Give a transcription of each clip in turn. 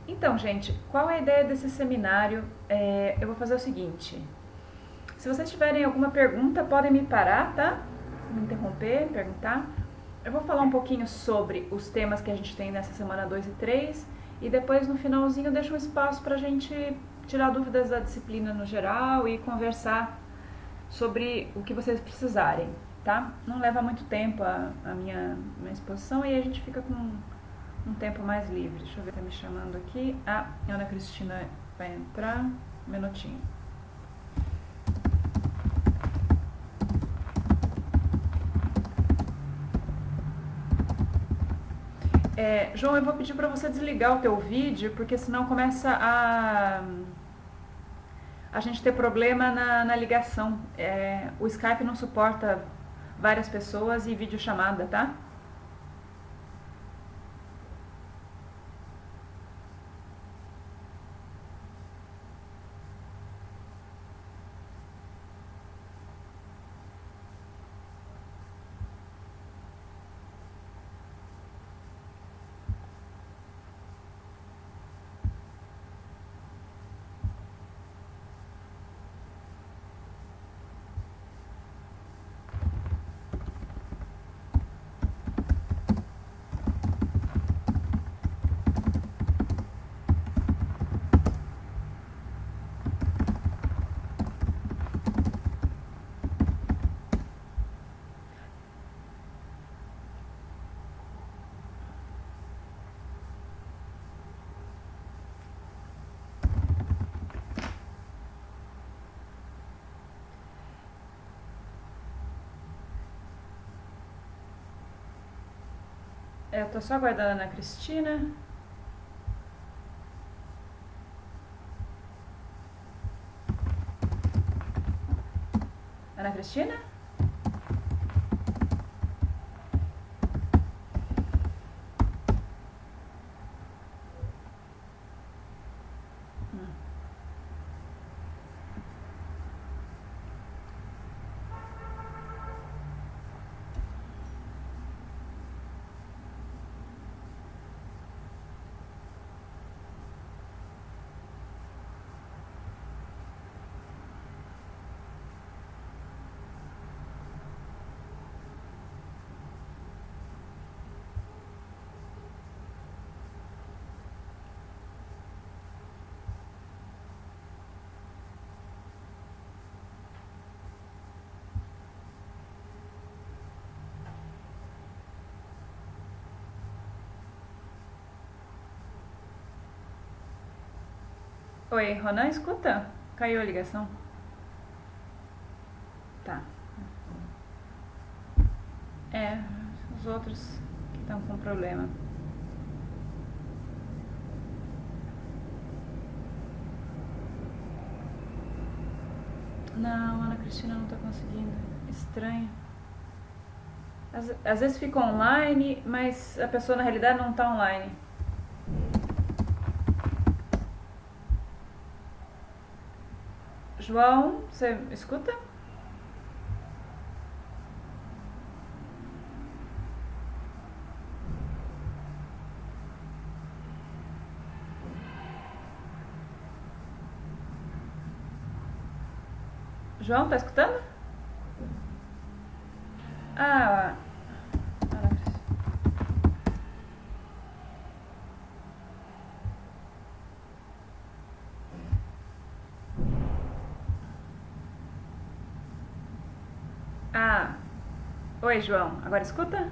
Então, gente, qual é a ideia desse seminário? Eu vou fazer o seguinte: se vocês tiverem alguma pergunta, podem me parar, tá? Me interromper, perguntar. Eu vou falar um pouquinho sobre os temas que a gente tem nessa semana 2 e 3 e depois no finalzinho eu deixo um espaço para a gente tirar dúvidas da disciplina no geral e conversar sobre o que vocês precisarem, tá? Não leva muito tempo a minha exposição e a gente fica com um tempo mais livre. Deixa eu ver, tá me chamando aqui. A Ana Cristina vai entrar. Um minutinho. João, eu vou pedir para você desligar o teu vídeo, porque senão começa a gente ter problema na ligação. O Skype não suporta várias pessoas e videochamada, tá? Eu tô só aguardando a Ana Cristina. Ana Cristina? Oi, Ronan, escuta? Caiu a ligação? Tá. Os outros que estão com problema. Não, Ana Cristina não tá conseguindo. Estranho. Às vezes fica online, mas a pessoa na realidade não tá online. João, você escuta? João, tá escutando? Ah, Ana Cristina. Ah, oi, João, agora escuta?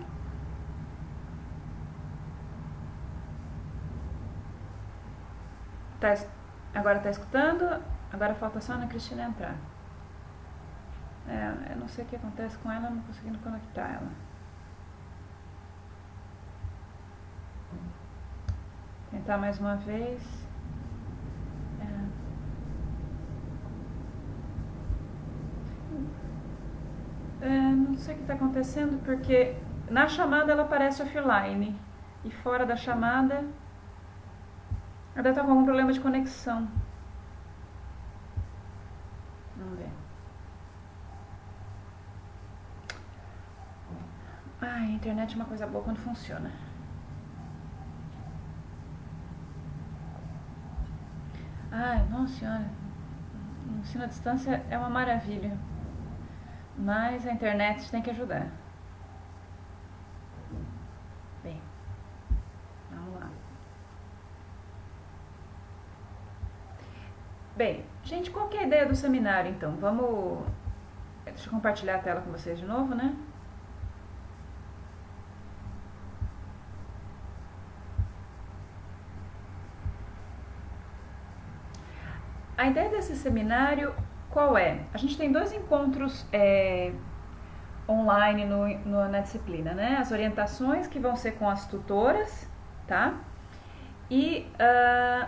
Tá, agora tá escutando? Agora falta só a Ana Cristina entrar. Eu não sei o que acontece com ela, não conseguindo conectar ela. Tentar mais uma vez. Não sei o que está acontecendo porque na chamada ela aparece offline e fora da chamada ela está com algum problema de conexão. Vamos ver. A internet é uma coisa boa quando funciona. Ai, nossa senhora, o ensino à distância é uma maravilha, mas a internet tem que ajudar. Bem, vamos lá. Bem, gente, qual que é a ideia do seminário então? Vamos. Deixa eu compartilhar a tela com vocês de novo, né? A ideia desse seminário qual é? A gente tem dois encontros online na disciplina, né? As orientações que vão ser com as tutoras, tá? E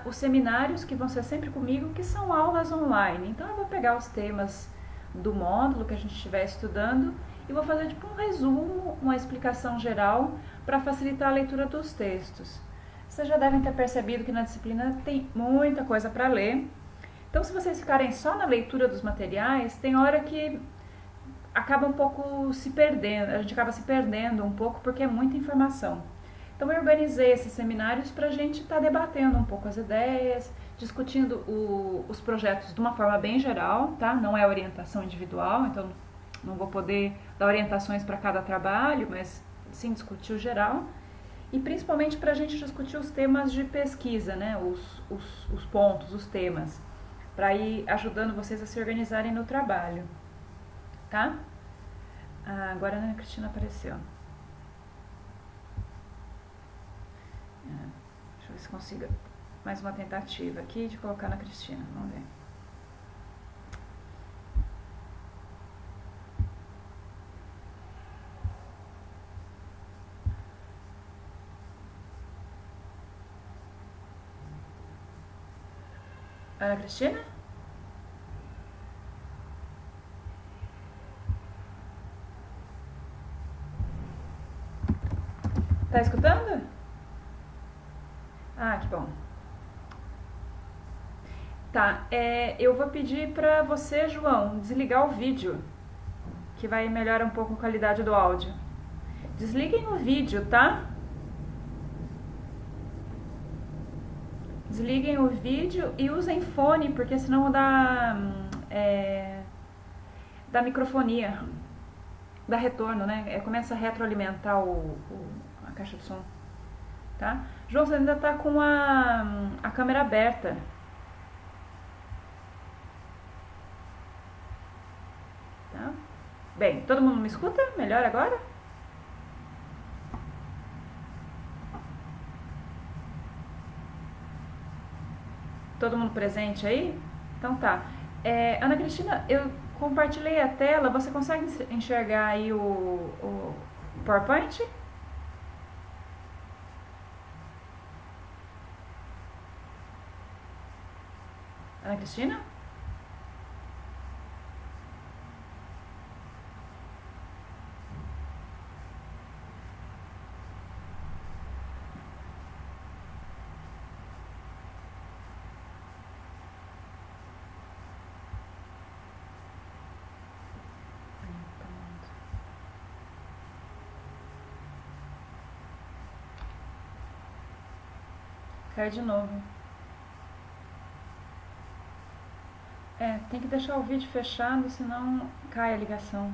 os seminários que vão ser sempre comigo, que são aulas online. Então eu vou pegar os temas do módulo que a gente estiver estudando e vou fazer tipo um resumo, uma explicação geral para facilitar a leitura dos textos. Vocês já devem ter percebido que na disciplina tem muita coisa para ler. Então, se vocês ficarem só na leitura dos materiais, tem hora que acaba um pouco se perdendo, a gente acaba se perdendo um pouco porque é muita informação. Então, eu organizei esses seminários para a gente estar debatendo um pouco as ideias, discutindo os projetos de uma forma bem geral, tá? Não é orientação individual, então não vou poder dar orientações para cada trabalho, mas sim discutir o geral. E principalmente para a gente discutir os temas de pesquisa, né? Os pontos, os temas, para ir ajudando vocês a se organizarem no trabalho, tá? Agora a Ana Cristina apareceu. Deixa eu ver se consigo mais uma tentativa aqui de colocar na Cristina, vamos ver. Ana Cristina? Tá escutando? Ah, que bom. Tá, eu vou pedir pra você, João, desligar o vídeo, que vai melhorar um pouco a qualidade do áudio. Desliguem o vídeo, tá? Desliguem o vídeo e usem fone, porque senão dá microfonia, dá retorno, né? Começa a retroalimentar a caixa de som, tá? João, você ainda tá com a câmera aberta. Tá? Bem, todo mundo me escuta? Melhor agora? Todo mundo presente aí? Então tá. Ana Cristina, eu compartilhei a tela, você consegue enxergar aí o PowerPoint? Ana Cristina? Cai de novo. Tem que deixar o vídeo fechado, senão cai a ligação.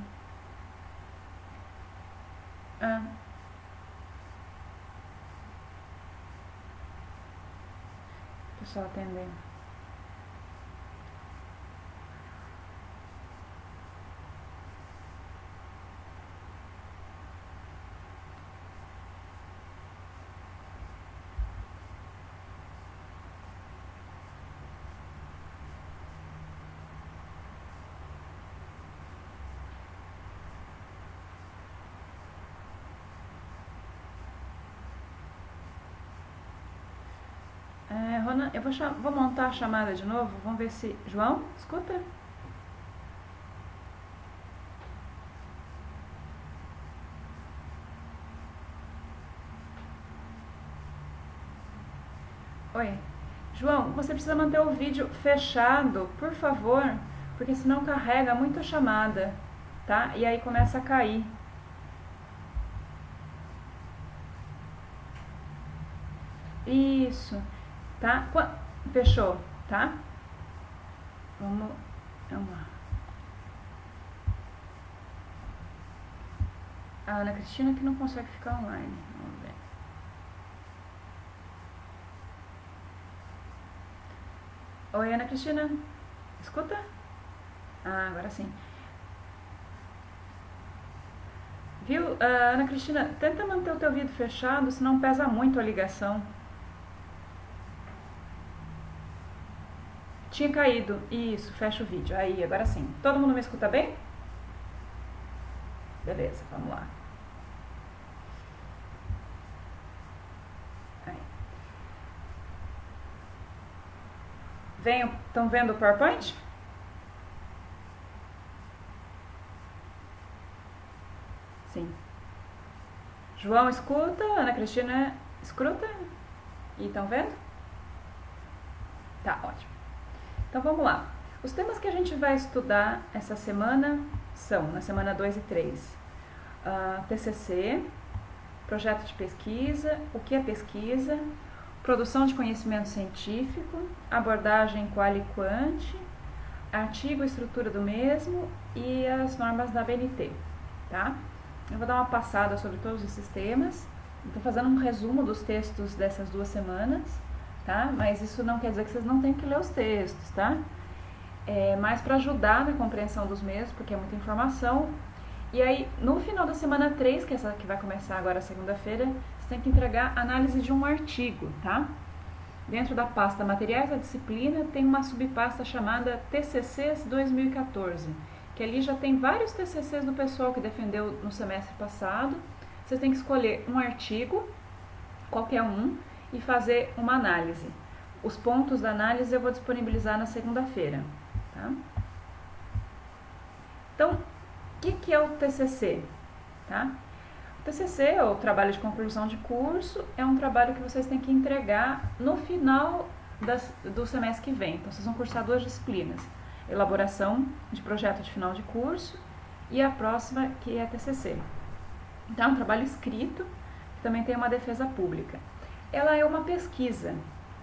É, pessoal atendendo. Ronan, eu vou montar a chamada de novo, vamos ver se... João, escuta? Oi. João, você precisa manter o vídeo fechado, por favor, porque senão carrega muito a chamada, tá? E aí começa a cair. Isso, tá? Fechou. tá? Vamos lá. A Ana Cristina que não consegue ficar online. Vamos ver. Oi, Ana Cristina. Escuta? Ah, agora sim. Viu, Ana Cristina, tenta manter o teu ouvido fechado, senão pesa muito a ligação. Tinha caído. Isso, fecha o vídeo. Aí, agora sim. Todo mundo me escuta bem? Beleza, vamos lá. Aí. Estão vendo o PowerPoint? Sim. João escuta, Ana Cristina escuta? E estão vendo? Tá, ótimo. Então vamos lá. Os temas que a gente vai estudar essa semana são, na semana 2 e 3, TCC, projeto de pesquisa, o que é pesquisa, produção de conhecimento científico, abordagem qual e quant, artigo e estrutura do mesmo e as normas da ABNT, tá? Eu vou dar uma passada sobre todos esses temas, estou fazendo um resumo dos textos dessas 2 semanas, tá? Mas isso não quer dizer que vocês não têm que ler os textos, tá? É mais para ajudar na compreensão dos mesmos, porque é muita informação. E aí, no final da semana 3, que é essa que vai começar agora segunda-feira, você tem que entregar análise de um artigo, tá? Dentro da pasta Materiais da Disciplina tem uma subpasta chamada TCCs 2014, que ali já tem vários TCCs do pessoal que defendeu no semestre passado. Vocês têm que escolher um artigo, qualquer um, e fazer uma análise. Os pontos da análise eu vou disponibilizar na segunda-feira, tá? Então, o que é o TCC? Tá? O TCC, ou Trabalho de Conclusão de Curso, é um trabalho que vocês têm que entregar no final do semestre que vem. Então, vocês vão cursar 2 disciplinas. Elaboração de projeto de final de curso e a próxima, que é TCC. Então, é um trabalho escrito, que também tem uma defesa pública. Ela é uma pesquisa,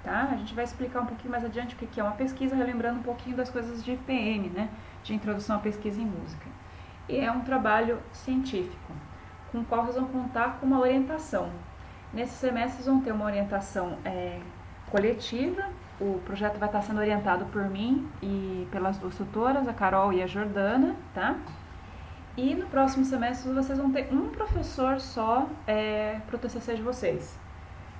tá? A gente vai explicar um pouquinho mais adiante o que é uma pesquisa, relembrando um pouquinho das coisas de IPM, né? De Introdução à Pesquisa em Música. E é um trabalho científico, com o qual vocês vão contar com uma orientação. Nesse semestre vocês vão ter uma orientação coletiva, o projeto vai estar sendo orientado por mim e pelas 2 tutoras, a Carol e a Jordana, tá? E no próximo semestre vocês vão ter um professor só para o TCC de vocês.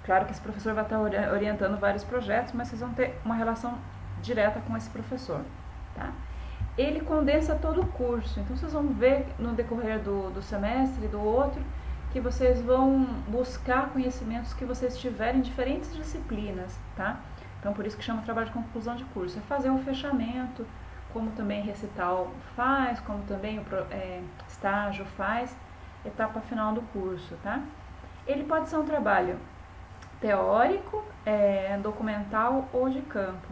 Claro que esse professor vai estar orientando vários projetos, mas vocês vão ter uma relação direta com esse professor, tá? Ele condensa todo o curso, então vocês vão ver no decorrer do semestre e do outro que vocês vão buscar conhecimentos que vocês tiverem em diferentes disciplinas, tá? Então por isso que chama trabalho de conclusão de curso, é fazer um fechamento, como também recital faz, como também o estágio faz, etapa final do curso, tá? Ele pode ser um trabalho teórico, documental ou de campo.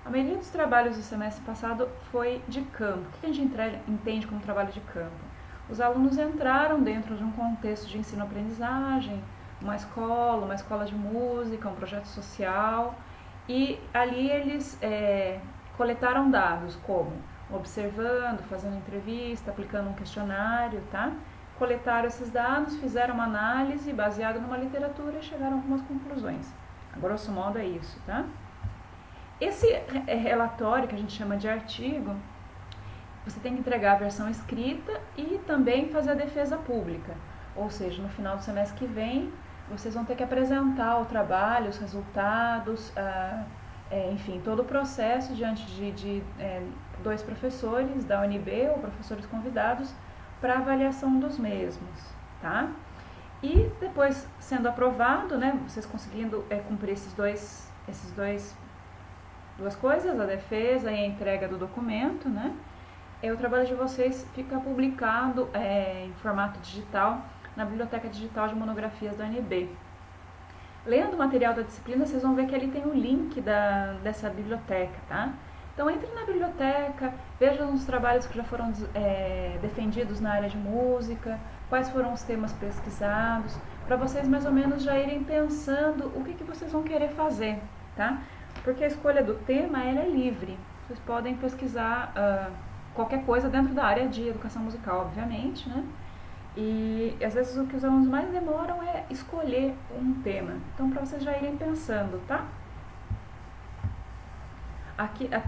A maioria dos trabalhos do semestre passado foi de campo. O que a gente entende como trabalho de campo? Os alunos entraram dentro de um contexto de ensino-aprendizagem, uma escola de música, um projeto social, e ali eles coletaram dados como observando, fazendo entrevista, aplicando um questionário, tá? Coletaram esses dados, fizeram uma análise baseada numa literatura e chegaram a algumas conclusões. A grosso modo é isso, tá? Esse relatório, que a gente chama de artigo, você tem que entregar a versão escrita e também fazer a defesa pública. Ou seja, no final do semestre que vem, vocês vão ter que apresentar o trabalho, os resultados, enfim, todo o processo diante de 2 professores da UNB ou professores convidados para avaliação dos mesmos, tá? E depois, sendo aprovado, né, vocês conseguindo cumprir duas coisas, a defesa e a entrega do documento, né? O trabalho de vocês fica publicado em formato digital na Biblioteca Digital de Monografias da UNB. Lendo o material da disciplina, vocês vão ver que ali tem o link dessa biblioteca, tá? Então, entre na biblioteca, vejam os trabalhos que já foram defendidos na área de música, quais foram os temas pesquisados, para vocês mais ou menos já irem pensando o que vocês vão querer fazer, tá? Porque a escolha do tema ela é livre. Vocês podem pesquisar qualquer coisa dentro da área de educação musical, obviamente, né? E às vezes o que os alunos mais demoram é escolher um tema. Então, para vocês já irem pensando, tá?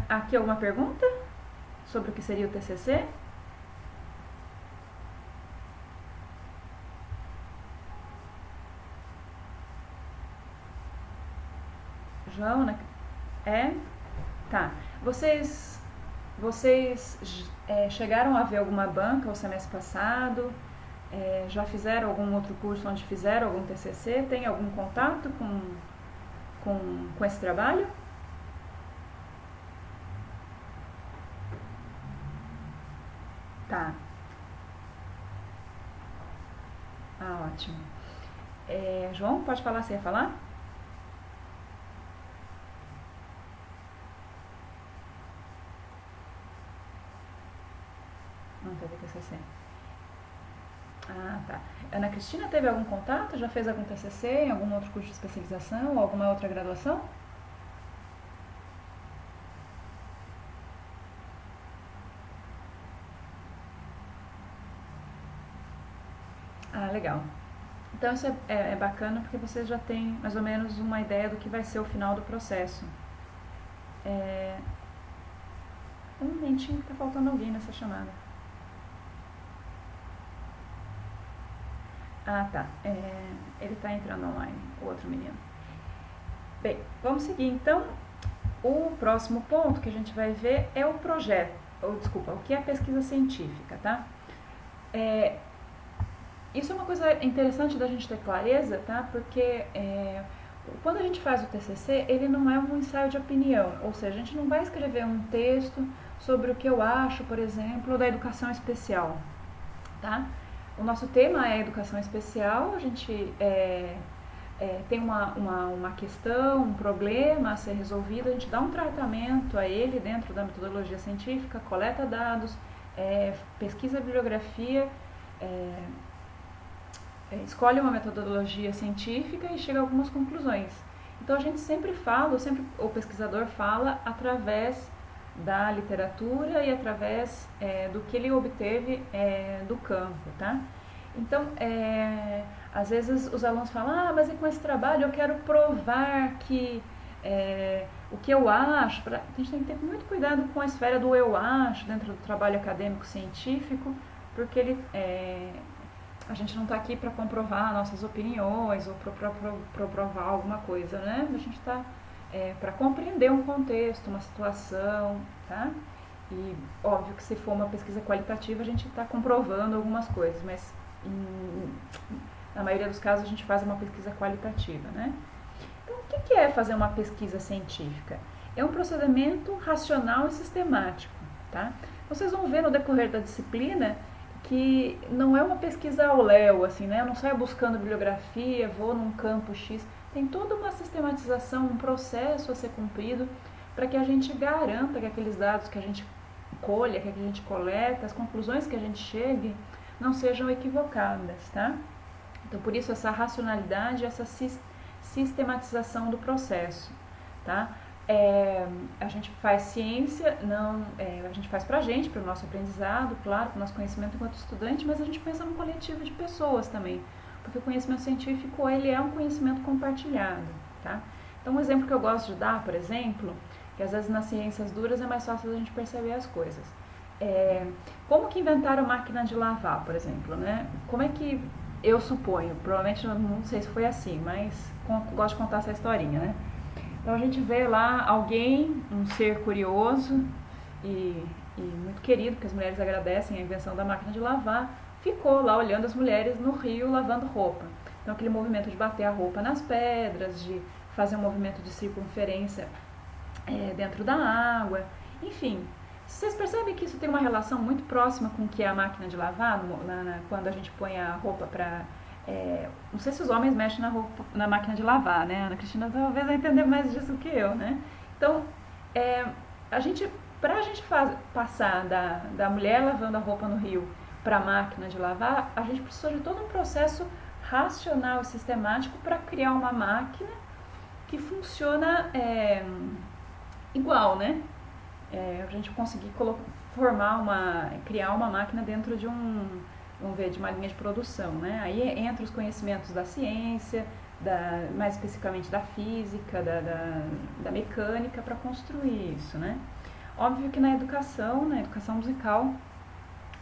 Aqui alguma pergunta sobre o que seria o TCC? João, né? É? Tá. Vocês chegaram a ver alguma banca o semestre passado? Já fizeram algum outro curso onde fizeram algum TCC? Tem algum contato com esse trabalho? Tá. Ah, ótimo. João, pode falar? Você ia falar? Não teve TCC. Ah, tá. Ana Cristina teve algum contato? Já fez algum TCC em algum outro curso de especialização ou alguma outra graduação? Ah, legal. Então isso é bacana porque vocês já têm mais ou menos uma ideia do que vai ser o final do processo. Um momentinho que tá faltando alguém nessa chamada. Ah, tá. Ele tá entrando online, o outro menino. Bem, vamos seguir então. O próximo ponto que a gente vai ver é o projeto, ou desculpa, o que é pesquisa científica, tá? Isso é uma coisa interessante da gente ter clareza, tá? Porque quando a gente faz o TCC, ele não é um ensaio de opinião, ou seja, a gente não vai escrever um texto sobre o que eu acho, por exemplo, da educação especial, tá? O nosso tema é educação especial, a gente tem uma questão, um problema a ser resolvido, a gente dá um tratamento a ele dentro da metodologia científica, coleta dados, pesquisa bibliografia, escolhe uma metodologia científica e chega a algumas conclusões. Então a gente sempre fala, o pesquisador fala através da literatura e através do que ele obteve do campo, tá? Então, às vezes os alunos falam, mas com esse trabalho eu quero provar que o que eu acho, a gente tem que ter muito cuidado com a esfera do eu acho dentro do trabalho acadêmico científico, porque a gente não está aqui para comprovar nossas opiniões ou para provar alguma coisa, né? A gente está para compreender um contexto, uma situação, tá? E óbvio que se for uma pesquisa qualitativa a gente está comprovando algumas coisas, mas na maioria dos casos a gente faz uma pesquisa qualitativa, né? Então, o que é fazer uma pesquisa científica? É um procedimento racional e sistemático, tá? Vocês vão ver no decorrer da disciplina que não é uma pesquisa ao léu, assim, né? Eu não saio buscando bibliografia, vou num campo X. Tem toda uma sistematização, um processo a ser cumprido para que a gente garanta que aqueles dados que a gente colha, que a gente coleta, as conclusões que a gente chegue, não sejam equivocadas, tá? Então, por isso, essa racionalidade, essa sistematização do processo, tá? A gente faz ciência, a gente faz pra gente, para o nosso aprendizado, claro, para o nosso conhecimento enquanto estudante, mas a gente pensa no coletivo de pessoas também, porque o conhecimento científico, ele é um conhecimento compartilhado, tá? Então, um exemplo que eu gosto de dar, por exemplo, que às vezes nas ciências duras é mais fácil a gente perceber as coisas. Como que inventaram máquina de lavar, por exemplo, né? Como é que, eu suponho, provavelmente não sei se foi assim, mas gosto de contar essa historinha, né? Então a gente vê lá alguém, um ser curioso e muito querido, porque as mulheres agradecem a invenção da máquina de lavar, ficou lá olhando as mulheres no rio lavando roupa. Então aquele movimento de bater a roupa nas pedras, de fazer um movimento de circunferência dentro da água, enfim. Vocês percebem que isso tem uma relação muito próxima com o que é a máquina de lavar, quando a gente põe a roupa para... não sei se os homens mexem na máquina de lavar, né? A Ana Cristina talvez vai entender mais disso que eu, né? Então, pra gente passar da mulher lavando a roupa no rio para a máquina de lavar, a gente precisou de todo um processo racional e sistemático para criar uma máquina que funciona igual, né? A gente conseguir criar uma máquina dentro de vamos ver, de uma linha de produção, né? Aí entra os conhecimentos da ciência, mais especificamente da física, da mecânica para construir isso, né? Óbvio que na educação musical,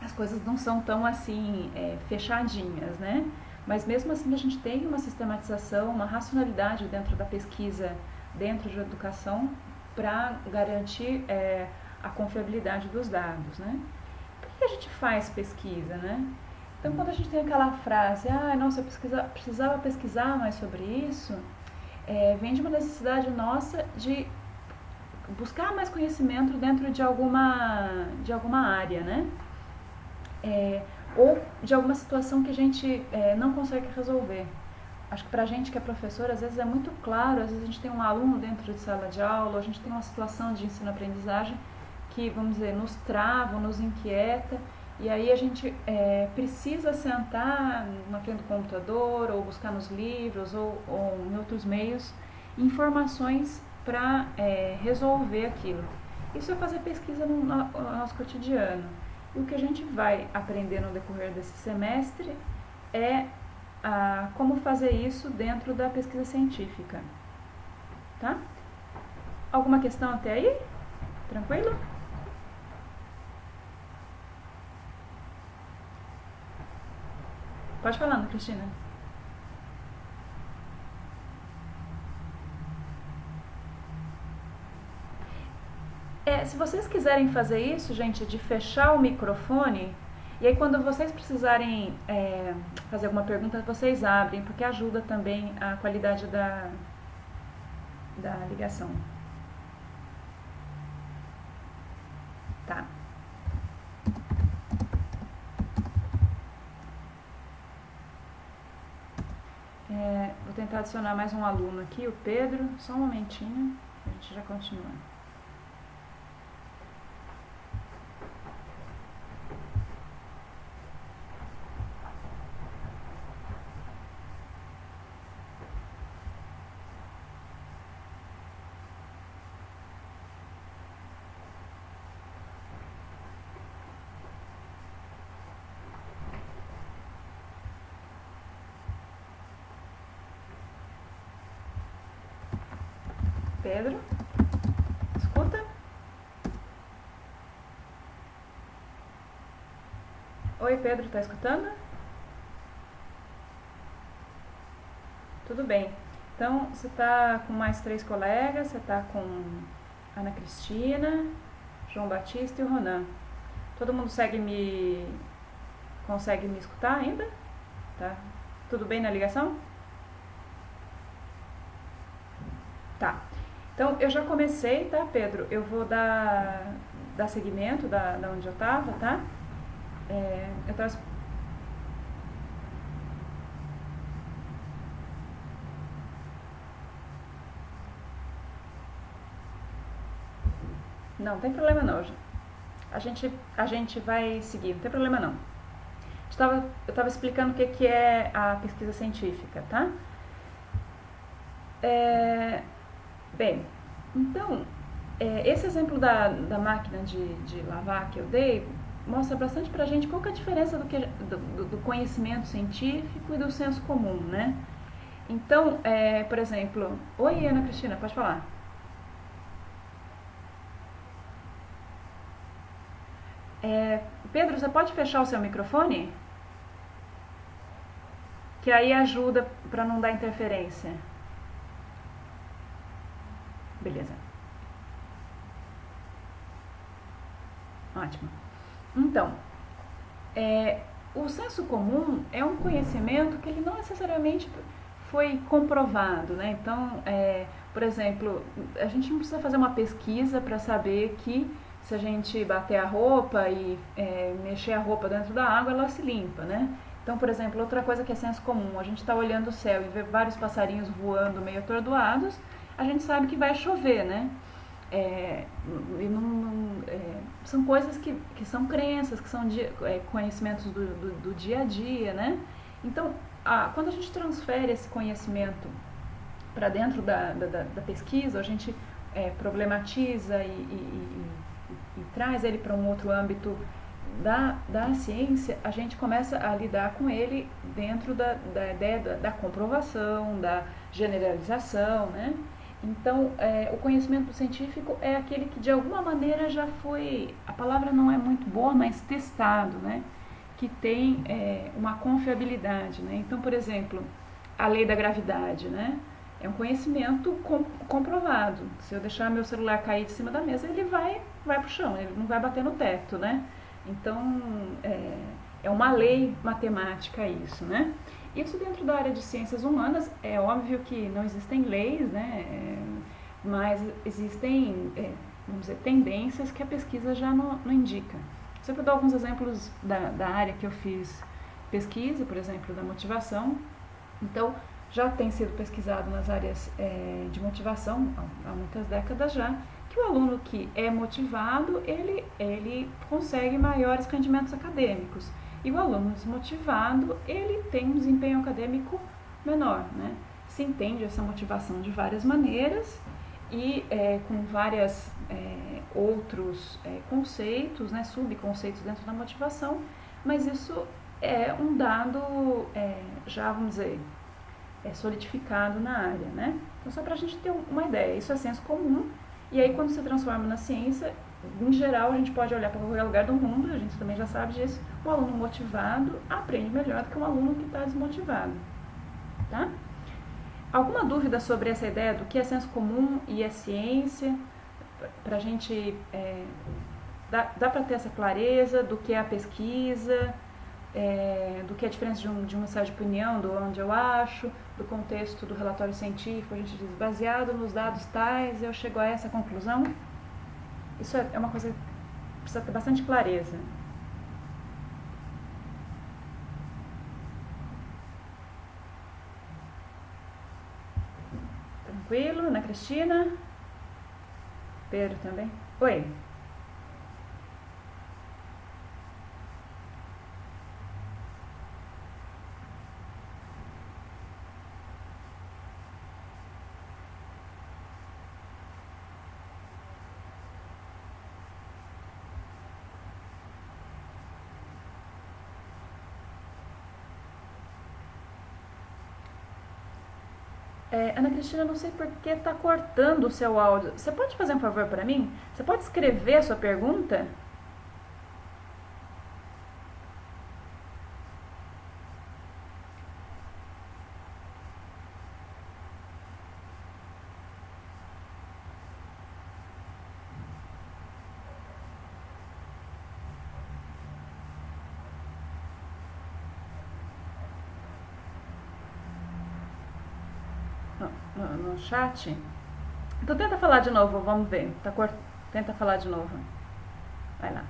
as coisas não são tão assim fechadinhas, né? Mas mesmo assim a gente tem uma sistematização, uma racionalidade dentro da pesquisa, dentro de educação, para garantir a confiabilidade dos dados, né? Por que a gente faz pesquisa, né? Então, quando a gente tem aquela frase, nossa, eu precisava pesquisar mais sobre isso, vem de uma necessidade nossa de buscar mais conhecimento dentro de alguma área, né? Ou de alguma situação que a gente não consegue resolver. Acho que pra gente que é professor, às vezes é muito claro, às vezes a gente tem um aluno dentro de sala de aula, ou a gente tem uma situação de ensino-aprendizagem que, vamos dizer, nos trava, nos inquieta, e aí a gente precisa sentar na frente do computador, ou buscar nos livros, ou em outros meios, informações para resolver aquilo. Isso é fazer pesquisa no nosso cotidiano. E o que a gente vai aprender no decorrer desse semestre é como fazer isso dentro da pesquisa científica. Tá? Alguma questão até aí? Tranquilo? Pode falar, Ana Cristina. Se vocês quiserem fazer isso, gente, de fechar o microfone, e aí quando vocês precisarem fazer alguma pergunta, vocês abrem, porque ajuda também a qualidade da ligação. Tá. Vou tentar adicionar mais um aluno aqui, o Pedro. Só um momentinho, a gente já continua. Pedro, escuta? Oi, Pedro, tá escutando? Tudo bem. Então, você tá com mais 3 colegas, você tá com Ana Cristina, João Batista e o Ronan. Todo mundo consegue me escutar ainda? Tá? Tudo bem na ligação? Tá. Então, eu já comecei, tá, Pedro? Eu vou dar seguimento da onde eu tava, tá? Eu tava... Não, tem problema não. A gente vai seguir, não tem problema não. Eu estava explicando o que é a pesquisa científica, tá? Bem, então, esse exemplo da máquina de lavar que eu dei mostra bastante pra gente qual que é a diferença do conhecimento científico e do senso comum, né? Então, por exemplo... Oi, Ana Cristina, pode falar. Pedro, você pode fechar o seu microfone? Que aí ajuda para não dar interferência. Beleza. Ótimo. Então, o senso comum é um conhecimento que ele não necessariamente foi comprovado, né? Então, por exemplo, a gente não precisa fazer uma pesquisa para saber que se a gente bater a roupa e mexer a roupa dentro da água, ela se limpa, né? Então, por exemplo, outra coisa que é senso comum, a gente está olhando o céu e vê vários passarinhos voando meio atordoados, a gente sabe que vai chover, né? São coisas que são crenças, que são conhecimentos do dia a dia, né? Então, quando a gente transfere esse conhecimento para dentro da pesquisa, a gente problematiza e traz ele para um outro âmbito da ciência, a gente começa a lidar com ele dentro da ideia da comprovação, da generalização, né? Então, o conhecimento científico é aquele que de alguma maneira já foi, a palavra não é muito boa, mas testado, né? Que tem uma confiabilidade, né? Então, por exemplo, a lei da gravidade, né? É um conhecimento comprovado. Se eu deixar meu celular cair de cima da mesa, ele vai para o chão, ele não vai bater no teto, né? Então, é uma lei matemática isso, né? Isso dentro da área de ciências humanas, é óbvio que não existem leis, né? Mas existem, vamos dizer, tendências que a pesquisa já não indica. Só para dar alguns exemplos da área que eu fiz pesquisa, por exemplo, da motivação. Então, já tem sido pesquisado nas áreas de motivação há muitas décadas já, que o aluno que é motivado, ele consegue maiores rendimentos acadêmicos. E o aluno desmotivado, ele tem um desempenho acadêmico menor, né? Se entende essa motivação de várias maneiras e com vários outros conceitos, né, subconceitos dentro da motivação, mas isso é um dado já, vamos dizer, solidificado na área, né? Então, só para a gente ter uma ideia, isso é senso comum, e aí quando se transforma na ciência, em geral, a gente pode olhar para qualquer lugar do mundo, a gente também já sabe disso, um aluno motivado aprende melhor do que um aluno que está desmotivado, tá? Alguma dúvida sobre essa ideia do que é senso comum e é ciência? Para a gente, dá para ter essa clareza do que é a pesquisa, do que é a diferença de um ensaio de opinião, do onde eu acho, do contexto do relatório científico, a gente diz, baseado nos dados tais, eu chego a essa conclusão. Isso é uma coisa que precisa ter bastante clareza. Tranquilo? Ana Cristina? Pedro também? Oi. Ana Cristina, não sei por que está cortando o seu áudio. Você pode fazer um favor para mim? Você pode escrever a sua pergunta? No chat? Então tenta falar de novo, vamos ver. Tenta falar de novo. Vai lá.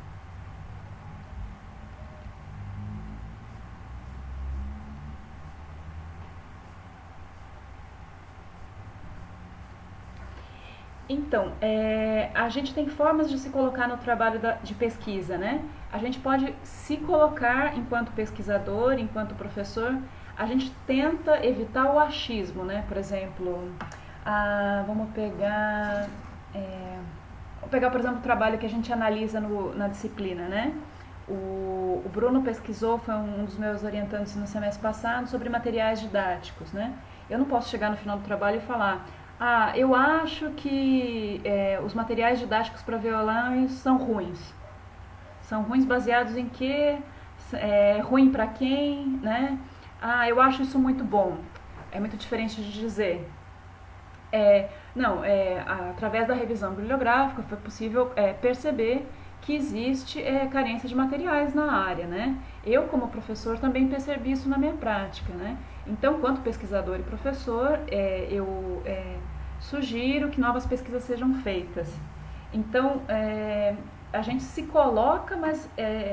Então, a gente tem formas de se colocar no trabalho de pesquisa, né? A gente pode se colocar enquanto pesquisador, enquanto professor. A gente tenta evitar o achismo, né? Por exemplo, vamos pegar, por exemplo, o trabalho que a gente analisa na disciplina, né? O Bruno pesquisou, foi um dos meus orientandos no semestre passado, sobre materiais didáticos, né? Eu não posso chegar no final do trabalho e falar, eu acho que os materiais didáticos para violão são ruins. São ruins baseados em quê? Ruim para quem, né? Eu acho isso muito bom. É muito diferente de dizer. Através da revisão bibliográfica foi possível perceber que existe carência de materiais na área, né? Eu, como professor, também percebi isso na minha prática, né? Então, quanto pesquisador e professor, eu sugiro que novas pesquisas sejam feitas. Então, a gente se coloca, mas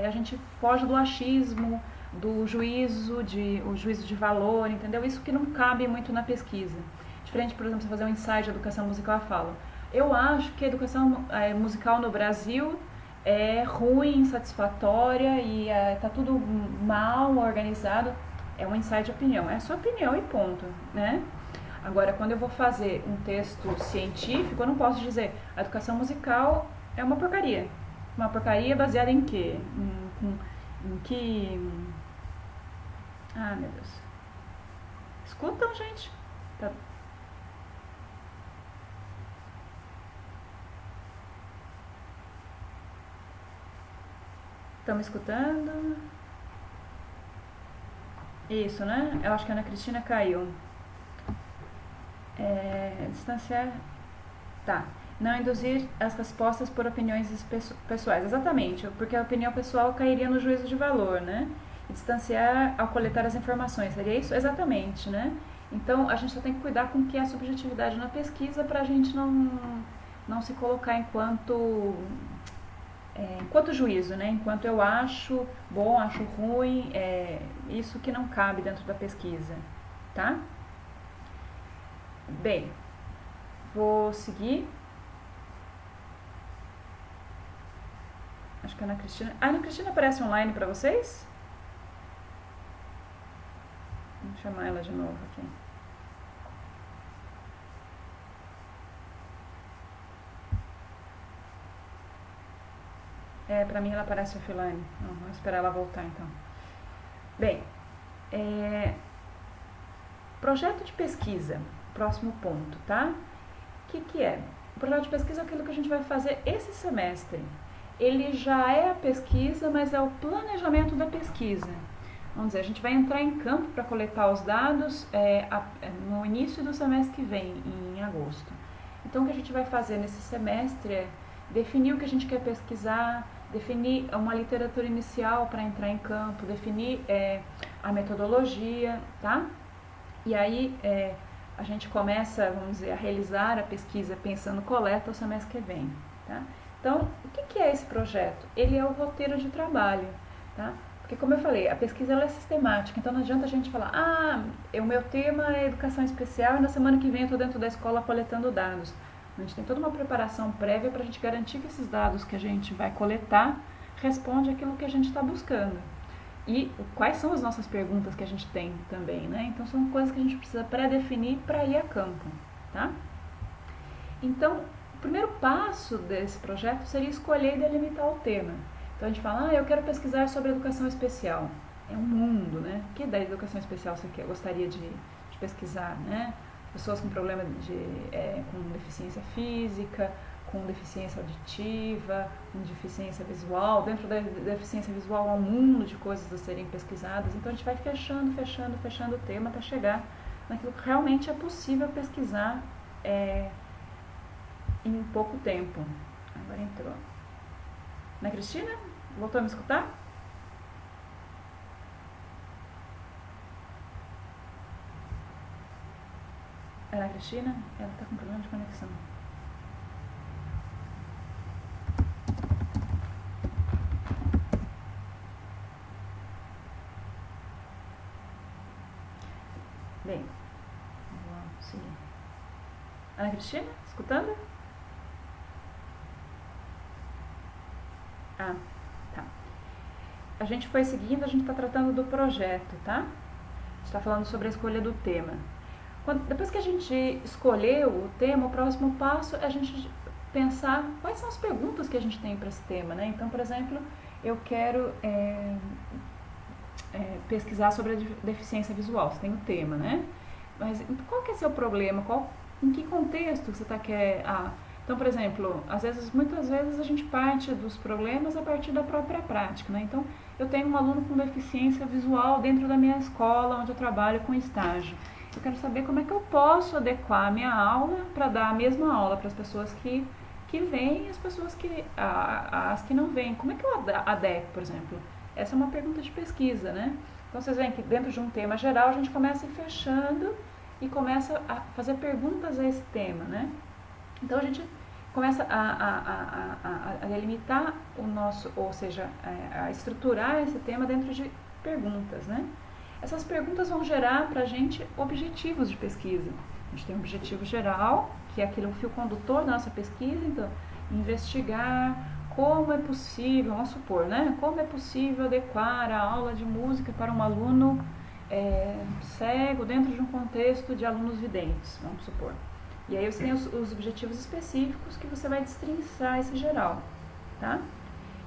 a gente foge do achismo, do juízo de valor, entendeu? Isso que não cabe muito na pesquisa. Diferente, por exemplo, você fazer um ensaio de educação musical, eu falo, eu acho que a educação musical no Brasil é ruim, insatisfatória e está tudo mal organizado. É um ensaio de opinião, é a sua opinião e ponto, né? Agora, quando eu vou fazer um texto científico, eu não posso dizer a educação musical é uma porcaria. Uma porcaria baseada em quê? Em que... Ah, meu Deus. Escutam, gente? Tá. Estão me escutando? Isso, né? Eu acho que a Ana Cristina caiu. Distanciar. Tá. Não induzir as respostas por opiniões pessoais. Exatamente, porque a opinião pessoal cairia no juízo de valor, né? E distanciar ao coletar as informações. Seria isso? Exatamente, né? Então, a gente só tem que cuidar com o que é a subjetividade na pesquisa para a gente não se colocar enquanto juízo, né? Enquanto eu acho bom, acho ruim, isso que não cabe dentro da pesquisa, tá? Bem, vou seguir. Acho que a Ana Cristina... A Ana Cristina aparece online para vocês? Vou chamar ela de novo aqui. Pra mim ela aparece offline. Vamos esperar ela voltar então. Bem, projeto de pesquisa, próximo ponto, tá? O que é? O projeto de pesquisa é aquilo que a gente vai fazer esse semestre. Ele já é a pesquisa, mas é o planejamento da pesquisa. Vamos dizer, a gente vai entrar em campo para coletar os dados no início do semestre que vem, em agosto. Então, o que a gente vai fazer nesse semestre é definir o que a gente quer pesquisar, definir uma literatura inicial para entrar em campo, definir a metodologia, tá? E aí a gente começa, vamos dizer, a realizar a pesquisa pensando coleta o semestre que vem, tá? Então, o que é esse projeto? Ele é o roteiro de trabalho, tá? Porque, como eu falei, a pesquisa ela é sistemática, então não adianta a gente falar, o meu tema é educação especial e na semana que vem eu estou dentro da escola coletando dados. A gente tem toda uma preparação prévia para a gente garantir que esses dados que a gente vai coletar respondem àquilo que a gente está buscando. E quais são as nossas perguntas que a gente tem também, né? Então, são coisas que a gente precisa pré-definir para ir a campo, tá? Então, o primeiro passo desse projeto seria escolher e delimitar o tema. Então, a gente fala, eu quero pesquisar sobre educação especial. É um mundo, né? Que da educação especial você gostaria de pesquisar, né? Pessoas com problema com deficiência física, com deficiência auditiva, com deficiência visual. Dentro da deficiência visual há um mundo de coisas a serem pesquisadas. Então, a gente vai fechando o tema até chegar naquilo que realmente é possível pesquisar em pouco tempo. Agora entrou. Ana Cristina, voltou a me escutar? Ana Cristina, ela está com problema de conexão. Bem, vamos seguir. Ana Cristina, escutando? Tá. A gente foi seguindo, a gente está tratando do projeto, tá? A gente está falando sobre a escolha do tema. Depois que a gente escolheu o tema, o próximo passo é a gente pensar quais são as perguntas que a gente tem para esse tema, né? Então, por exemplo, eu quero pesquisar sobre a deficiência visual, você tem um tema, né? Mas qual que é o seu problema? Em que contexto você quer... Então, por exemplo, muitas vezes a gente parte dos problemas a partir da própria prática, né? Então, eu tenho um aluno com deficiência visual dentro da minha escola, onde eu trabalho com estágio. Eu quero saber como é que eu posso adequar a minha aula para dar a mesma aula para as pessoas que vêm e as pessoas as que não vêm. Como é que eu adequo, por exemplo? Essa é uma pergunta de pesquisa, né? Então, vocês veem que dentro de um tema geral, a gente começa a ir fechando e começa a fazer perguntas a esse tema, né? Então, a gente começa a delimitar ou seja, a estruturar esse tema dentro de perguntas, né? Essas perguntas vão gerar para a gente objetivos de pesquisa. A gente tem um objetivo geral, que é aquele fio condutor da nossa pesquisa, então, investigar como é possível, vamos supor, né? Como é possível adequar a aula de música para um aluno cego dentro de um contexto de alunos videntes, vamos supor. E aí você tem os objetivos específicos que você vai destrinçar esse geral, tá?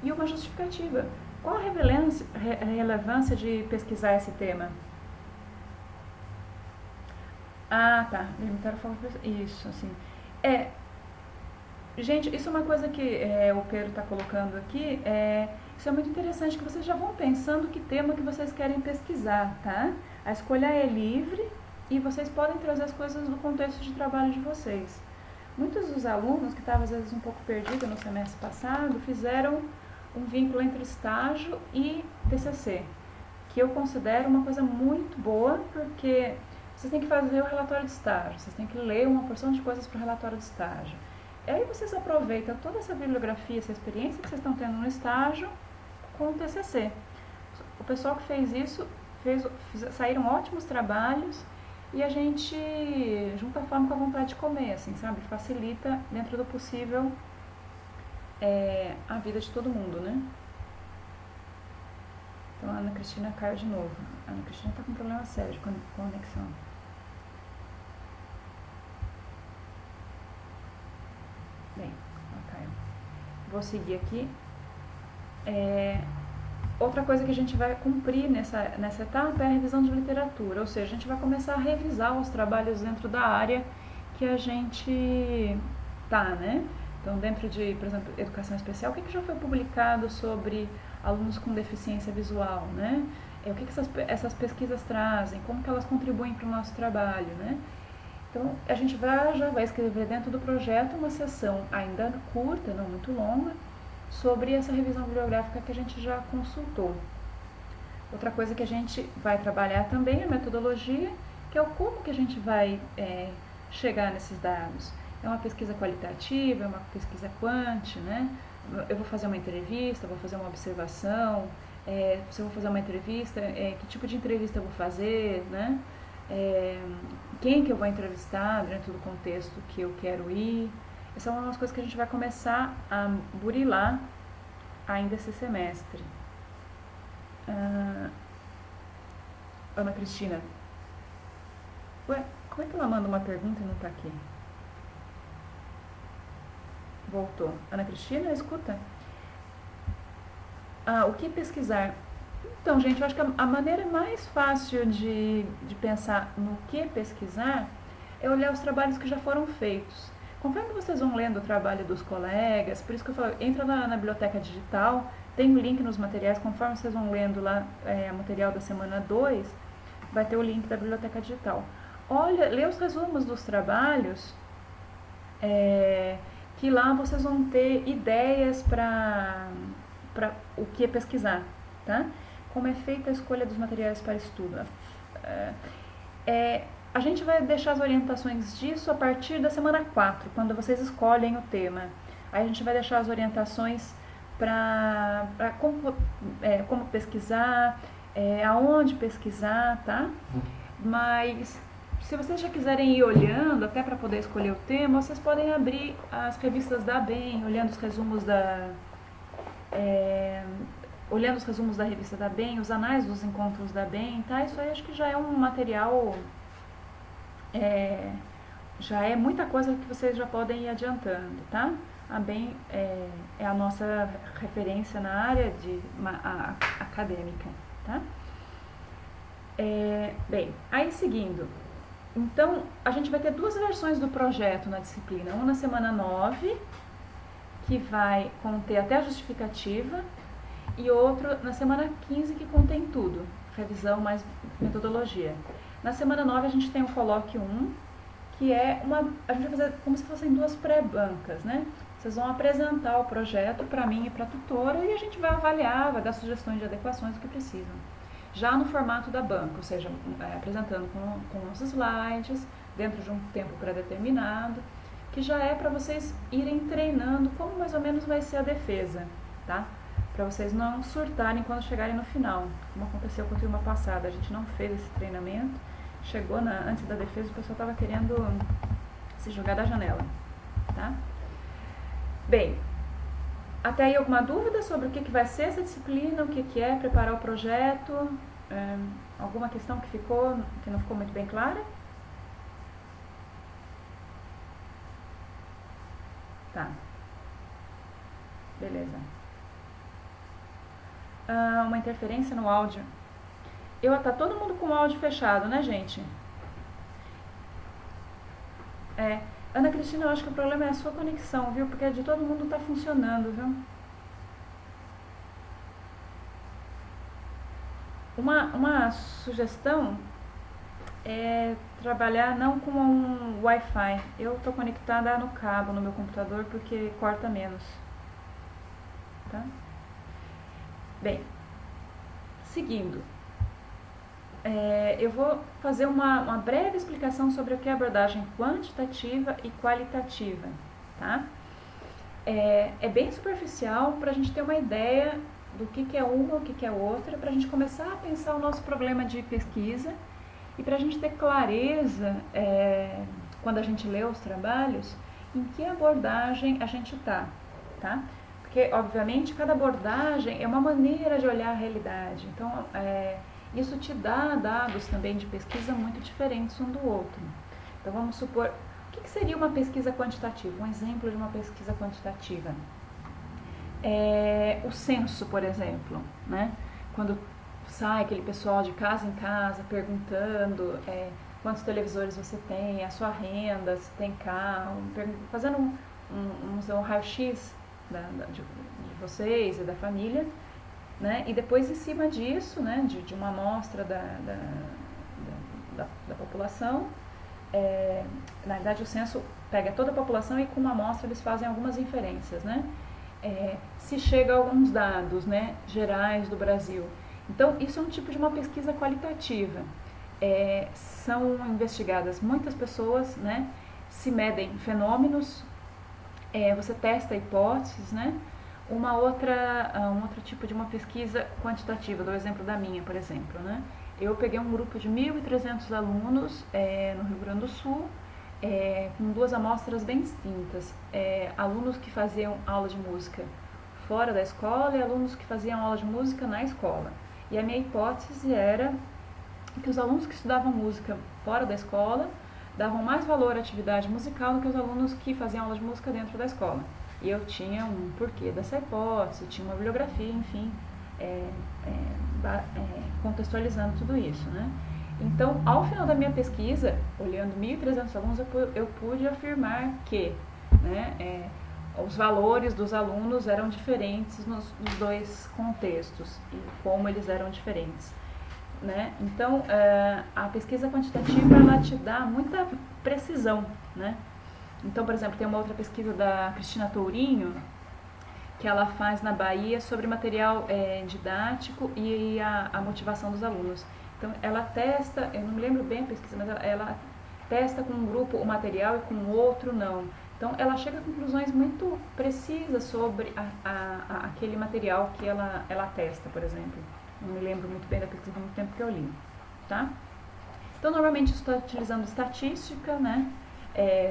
E uma justificativa. Qual a relevância de pesquisar esse tema? Ah, tá. Delimitar a forma... Isso, assim. Gente, isso é uma coisa que o Pedro está colocando aqui. Isso é muito interessante, que vocês já vão pensando que tema que vocês querem pesquisar, tá? A escolha é livre e vocês podem trazer as coisas do contexto de trabalho de vocês. Muitos dos alunos que estavam às vezes um pouco perdidos no semestre passado fizeram um vínculo entre estágio e TCC, que eu considero uma coisa muito boa, porque vocês têm que fazer o relatório de estágio, vocês têm que ler uma porção de coisas para o relatório de estágio. E aí vocês aproveitam toda essa bibliografia, essa experiência que vocês estão tendo no estágio com o TCC. O pessoal que fez isso, saíram ótimos trabalhos e a gente junta a fome com a vontade de comer, assim, sabe? Facilita, dentro do possível, a vida de todo mundo, né? Então a Ana Cristina caiu de novo. A Ana Cristina está com um problema sério de conexão. Bem, ela caiu. Vou seguir aqui. Outra coisa que a gente vai cumprir nessa etapa é a revisão de literatura, ou seja, a gente vai começar a revisar os trabalhos dentro da área que a gente tá, né? Então, dentro de, por exemplo, educação especial, o que já foi publicado sobre alunos com deficiência visual, né? O que essas pesquisas trazem, como que elas contribuem para o nosso trabalho, né? Então, a gente já vai escrever dentro do projeto uma sessão ainda curta, não muito longa, sobre essa revisão bibliográfica que a gente já consultou. Outra coisa que a gente vai trabalhar também é a metodologia, que é o como que a gente vai chegar nesses dados. É uma pesquisa qualitativa, é uma pesquisa quant, né? Eu vou fazer uma entrevista, vou fazer uma observação, se eu vou fazer uma entrevista, que tipo de entrevista eu vou fazer, né? Quem que eu vou entrevistar dentro do contexto que eu quero ir. Essas são umas coisas que a gente vai começar a burilar ainda esse semestre. Ana Cristina. Ué, como é que ela manda uma pergunta e não está aqui? Voltou. Ana Cristina, escuta. O que pesquisar? Então, gente, eu acho que a maneira mais fácil de pensar no que pesquisar é olhar os trabalhos que já foram feitos. Conforme vocês vão lendo o trabalho dos colegas, por isso que eu falo, entra na biblioteca digital, tem um link nos materiais, conforme vocês vão lendo lá o material da semana 2, vai ter o link da biblioteca digital. Olha, lê os resumos dos trabalhos, que lá vocês vão ter ideias para o que pesquisar, tá? Como é feita a escolha dos materiais para estudo. A gente vai deixar as orientações disso a partir da semana 4, quando vocês escolhem o tema. Aí a gente vai deixar as orientações para como pesquisar, aonde pesquisar, tá? Mas se vocês já quiserem ir olhando, até para poder escolher o tema, vocês podem abrir as revistas da ABEM, olhando os resumos da revista da ABEM, os anais dos encontros da ABEM, tá? Isso aí acho que já é um material, já é muita coisa que vocês já podem ir adiantando, tá? A ABEM é a nossa referência na área acadêmica, tá? Bem, aí seguindo. Então, a gente vai ter duas versões do projeto na disciplina. Uma na semana 9, que vai conter até a justificativa, e outro na semana 15, que contém tudo, revisão mais metodologia. Na semana 9 a gente tem o colóquio 1, que a gente vai fazer como se fossem duas pré-bancas, né? Vocês vão apresentar o projeto para mim e para a tutora, e a gente vai avaliar, vai dar sugestões de adequações do que precisam. Já no formato da banca, ou seja, apresentando com os slides, dentro de um tempo pré-determinado, que já é para vocês irem treinando como mais ou menos vai ser a defesa, tá? Para vocês não surtarem quando chegarem no final, como aconteceu com a turma passada. A gente não fez esse treinamento, chegou antes da defesa, o pessoal estava querendo se jogar da janela, tá? Bem, até aí alguma dúvida sobre o que vai ser essa disciplina, o que é preparar o projeto? Alguma questão que não ficou muito bem clara? Tá, beleza. Uma interferência no áudio. Tá todo mundo com o áudio fechado, né, gente? Ana Cristina, eu acho que o problema é a sua conexão, viu? Porque a de todo mundo tá funcionando, viu? Uma sugestão é trabalhar não com um Wi-Fi. Eu tô conectada no cabo no meu computador porque corta menos, tá? Bem, seguindo, eu vou fazer uma breve explicação sobre o que é abordagem quantitativa e qualitativa, tá? É bem superficial para a gente ter uma ideia do que é uma, o que é outra, para a gente começar a pensar o nosso problema de pesquisa e para a gente ter clareza, quando a gente lê os trabalhos, em que abordagem a gente tá? Porque, obviamente, cada abordagem é uma maneira de olhar a realidade. Então, isso te dá dados também de pesquisa muito diferentes um do outro. Então, vamos supor, o que seria uma pesquisa quantitativa? Um exemplo de uma pesquisa quantitativa. O censo, por exemplo, né? Quando sai aquele pessoal de casa em casa perguntando quantos televisores você tem, a sua renda, se tem carro, fazendo um raio-x de vocês e da família, né? E depois, em cima disso, né, de uma amostra da população, na verdade o censo pega toda a população e com uma amostra eles fazem algumas inferências, né? Se chega a alguns dados, né, gerais do Brasil. Então, isso é um tipo de uma pesquisa qualitativa. São investigadas muitas pessoas, né, se medem fenômenos, você testa hipóteses, né? Um outro tipo de uma pesquisa quantitativa, do exemplo da minha, por exemplo, né? Eu peguei um grupo de 1.300 alunos no Rio Grande do Sul, com duas amostras bem distintas. Alunos que faziam aula de música fora da escola e alunos que faziam aula de música na escola. E a minha hipótese era que os alunos que estudavam música fora da escola davam mais valor à atividade musical do que os alunos que faziam aula de música dentro da escola. E eu tinha um porquê dessa hipótese, tinha uma bibliografia, enfim, contextualizando tudo isso, né? Então, ao final da minha pesquisa, olhando 1.300 alunos, eu pude afirmar que, né, os valores dos alunos eram diferentes nos dois contextos e como eles eram diferentes, né? Então, a pesquisa quantitativa, ela te dá muita precisão, né? Então, por exemplo, tem uma outra pesquisa da Cristina Tourinho, que ela faz na Bahia sobre material didático e a motivação dos alunos. Então, ela testa, eu não me lembro bem a pesquisa, mas ela testa com um grupo o material e com o outro não. Então, ela chega a conclusões muito precisas sobre aquele material que ela testa, por exemplo. Não me lembro muito bem da pesquisa, há muito tempo que eu li, tá? Então, normalmente, estou utilizando estatística, né?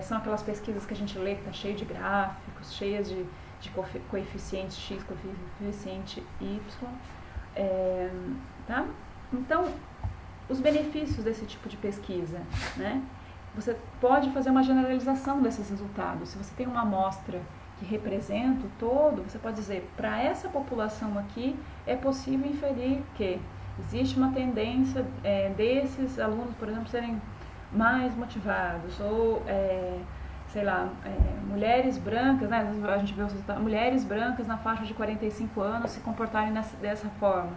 São aquelas pesquisas que a gente lê que está cheio de gráficos, cheias de coeficiente X, coeficiente Y, tá? Então, os benefícios desse tipo de pesquisa, né? Você pode fazer uma generalização desses resultados. Se você tem uma amostra que representa o todo, você pode dizer, para essa população aqui, é possível inferir que existe uma tendência desses alunos, por exemplo, serem mais motivados, ou, sei lá, mulheres brancas, né? A gente vê os resultados, mulheres brancas na faixa de 45 anos se comportarem dessa forma.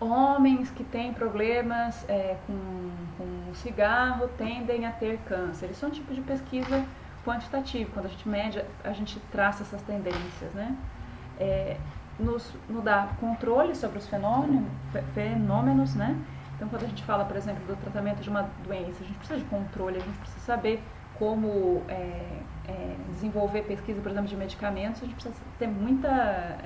Homens que têm problemas com cigarro tendem a ter câncer. Isso é um tipo de pesquisa quantitativa, quando a gente mede, a gente traça essas tendências, né? Nos dá controle sobre os fenômenos, né? Então, quando a gente fala, por exemplo, do tratamento de uma doença, a gente precisa de controle, a gente precisa saber como desenvolver pesquisa, por exemplo, de medicamentos, a gente precisa ter muita...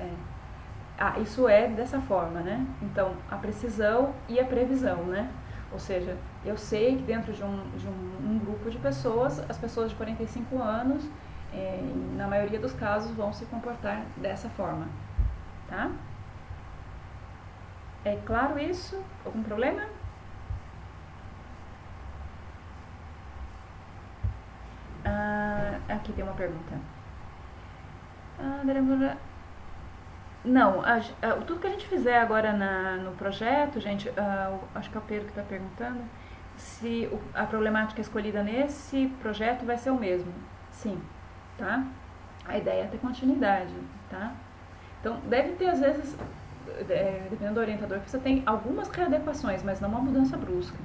isso é dessa forma, né? Então, a precisão e a previsão, né? Ou seja, eu sei que dentro de um grupo de pessoas, as pessoas de 45 anos, na maioria dos casos, vão se comportar dessa forma, tá? É claro isso? Algum problema? Aqui tem uma pergunta. Não, tudo que a gente fizer agora no projeto, gente, acho que é o Pedro que está perguntando, se a problemática escolhida nesse projeto vai ser o mesmo. Sim, tá? A ideia é ter continuidade, tá? Então, deve ter, às vezes, dependendo do orientador, que você tem algumas readequações, mas não uma mudança brusca,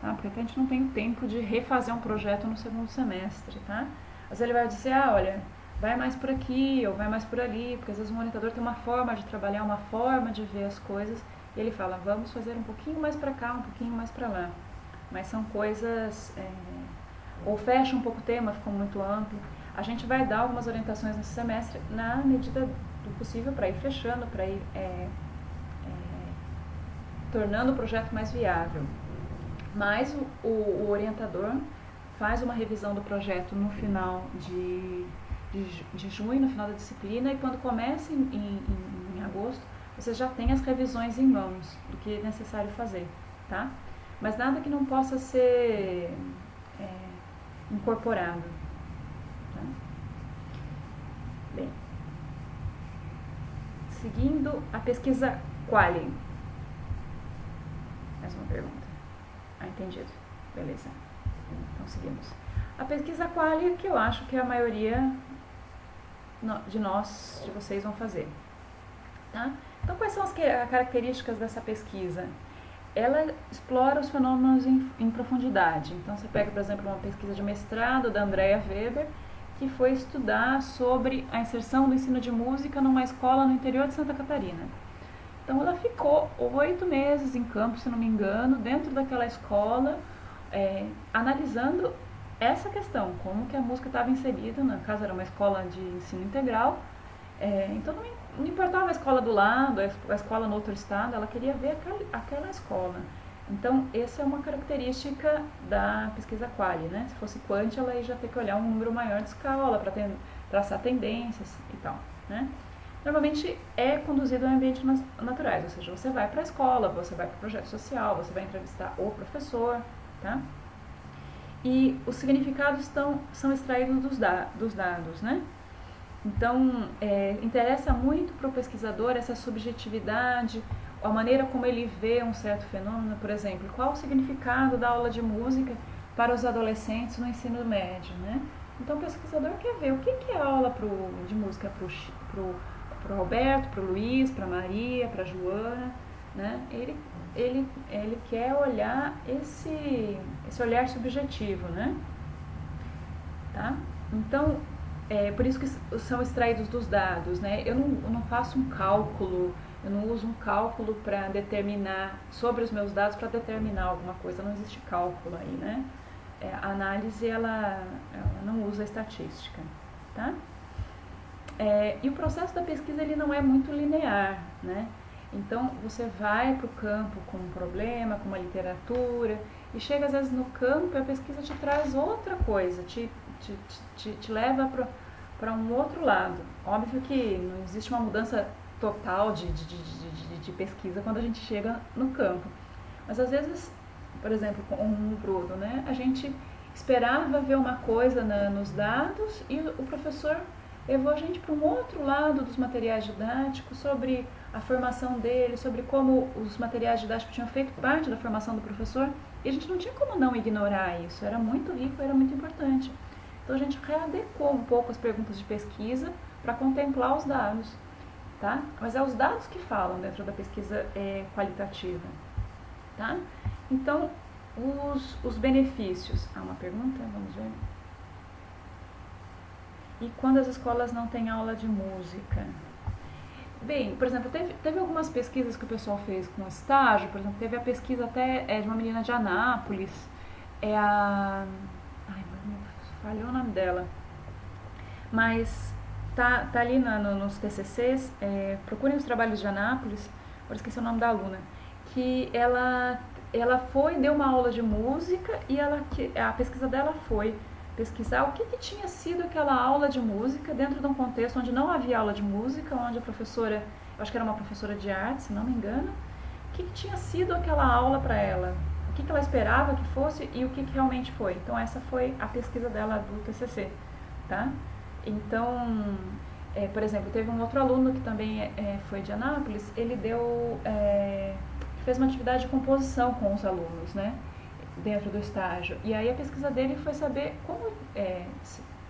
tá? Porque a gente não tem o tempo de refazer um projeto no segundo semestre, tá? Às vezes ele vai dizer, olha, vai mais por aqui ou vai mais por ali, porque às vezes um orientador tem uma forma de trabalhar, uma forma de ver as coisas, e ele fala, vamos fazer um pouquinho mais para cá, um pouquinho mais para lá. Mas são coisas, ou fecha um pouco o tema, ficou muito amplo. A gente vai dar algumas orientações nesse semestre na medida do possível para ir fechando, para ir tornando o projeto mais viável. Mas o orientador faz uma revisão do projeto no final de junho, no final da disciplina, e quando começa em agosto, você já tem as revisões em mãos do que é necessário fazer, tá? Mas nada que não possa ser incorporado. Tá? Bem, seguindo a pesquisa Quali. Mais uma pergunta. Entendido. Beleza. Então seguimos. A pesquisa Quali, que eu acho que a maioria de vocês vão fazer. Tá? Então quais são as características dessa pesquisa? Ela explora os fenômenos em profundidade. Então você pega, por exemplo, uma pesquisa de mestrado da Andrea Weber, que foi estudar sobre a inserção do ensino de música numa escola no interior de Santa Catarina. Então ela ficou 8 meses em campo, se não me engano, dentro daquela escola, analisando essa questão, como que a música estava inserida, no caso era uma escola de ensino integral, então não importava a escola do lado, a escola no outro estado, ela queria ver aquela escola. Então, essa é uma característica da pesquisa Quali, né? Se fosse Quant, ela ia já ter que olhar um número maior de escola para traçar tendências e tal, né? Normalmente é conduzido em ambientes naturais, ou seja, você vai para a escola, você vai para o projeto social, você vai entrevistar o professor, tá? E os significados são extraídos dos dados, né? Então, interessa muito para o pesquisador essa subjetividade, a maneira como ele vê um certo fenômeno, por exemplo, qual o significado da aula de música para os adolescentes no ensino médio, né? Então, o pesquisador quer ver o que é a aula de música para o Roberto, para o Luiz, para a Maria, para a Joana, né? Ele quer olhar esse olhar subjetivo, né? Tá? Então, por isso que são extraídos dos dados, né? Eu não faço um cálculo, eu não uso um cálculo para determinar, sobre os meus dados, para determinar alguma coisa, não existe cálculo aí, né? A análise, ela não usa estatística, tá? E o processo da pesquisa, ele não é muito linear, né? Então, você vai para o campo com um problema, com uma literatura, e chega às vezes no campo e a pesquisa te traz outra coisa, te leva para um outro lado. Óbvio que não existe uma mudança total de pesquisa quando a gente chega no campo. Mas às vezes, por exemplo, com um bruto, né, a gente esperava ver uma coisa nos dados e o professor levou a gente para um outro lado dos materiais didáticos, sobre a formação dele, sobre como os materiais didáticos tinham feito parte da formação do professor, e a gente não tinha como não ignorar isso, era muito rico, era muito importante. Então a gente readequou um pouco as perguntas de pesquisa para contemplar os dados, tá? Mas é os dados que falam dentro da pesquisa qualitativa, tá? Então, os benefícios. Uma pergunta? Vamos ver. E quando as escolas não têm aula de música? Bem, por exemplo, teve algumas pesquisas que o pessoal fez com estágio, por exemplo, teve a pesquisa até de uma menina de Anápolis, falhou o nome dela, mas tá ali nos TCCs, procurem os trabalhos de Anápolis, agora esqueci o nome da aluna, que ela deu uma aula de música e a pesquisa dela foi pesquisar o que tinha sido aquela aula de música dentro de um contexto onde não havia aula de música, onde a professora, eu acho que era uma professora de arte, se não me engano, que tinha sido aquela aula para ela, o que ela esperava que fosse e o que realmente foi. Então essa foi a pesquisa dela do TCC, tá? Então, por exemplo, teve um outro aluno que também foi de Anápolis, ele fez uma atividade de composição com os alunos, né, dentro do estágio. E aí a pesquisa dele foi saber como,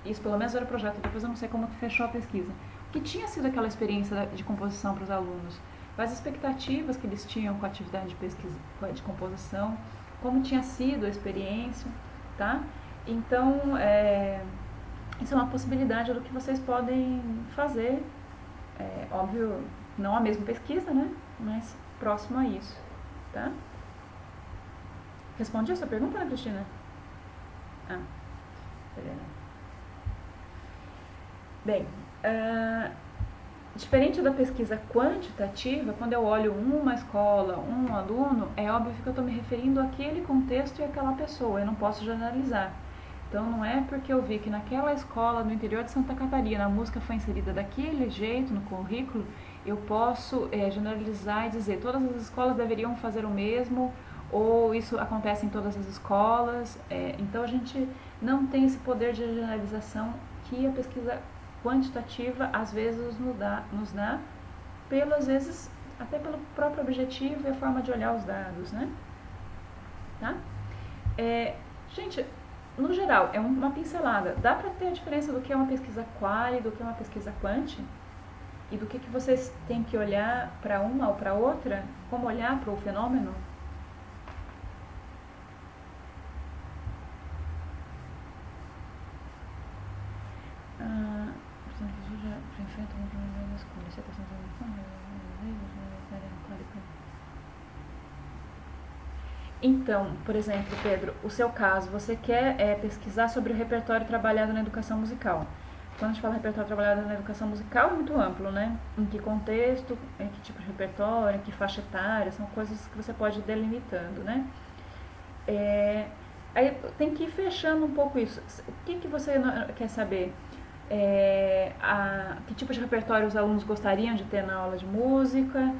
isso pelo menos era o projeto, depois eu não sei como que fechou a pesquisa, o que tinha sido aquela experiência de composição para os alunos, quais expectativas que eles tinham com a atividade de pesquisa, de composição, como tinha sido a experiência, tá? Então, isso é uma possibilidade do que vocês podem fazer, óbvio, não a mesma pesquisa, né, mas próximo a isso, tá? Respondi a sua pergunta, Ana Cristina? Beleza. Bem, diferente da pesquisa quantitativa, quando eu olho uma escola, um aluno, é óbvio que eu estou me referindo àquele contexto e àquela pessoa, eu não posso generalizar. Então não é porque eu vi que naquela escola no interior de Santa Catarina a música foi inserida daquele jeito no currículo, eu posso generalizar e dizer todas as escolas deveriam fazer o mesmo, ou isso acontece em todas as escolas. Então a gente não tem esse poder de generalização que a pesquisa quantitativa às vezes nos dá às vezes até pelo próprio objetivo e a forma de olhar os dados, né? Tá? Gente, no geral, é uma pincelada. Dá para ter a diferença do que é uma pesquisa quali, do que é uma pesquisa quanti? E do que vocês têm que olhar para uma ou para outra? Como olhar para o fenômeno? Então, por exemplo, Pedro, o seu caso, você quer pesquisar sobre o repertório trabalhado na educação musical. Quando a gente fala repertório trabalhado na educação musical, é muito amplo, né? Em que contexto, em que tipo de repertório, em que faixa etária, são coisas que você pode ir delimitando, né? Aí tem que ir fechando um pouco isso. O que você quer saber? Que tipo de repertório os alunos gostariam de ter na aula de música?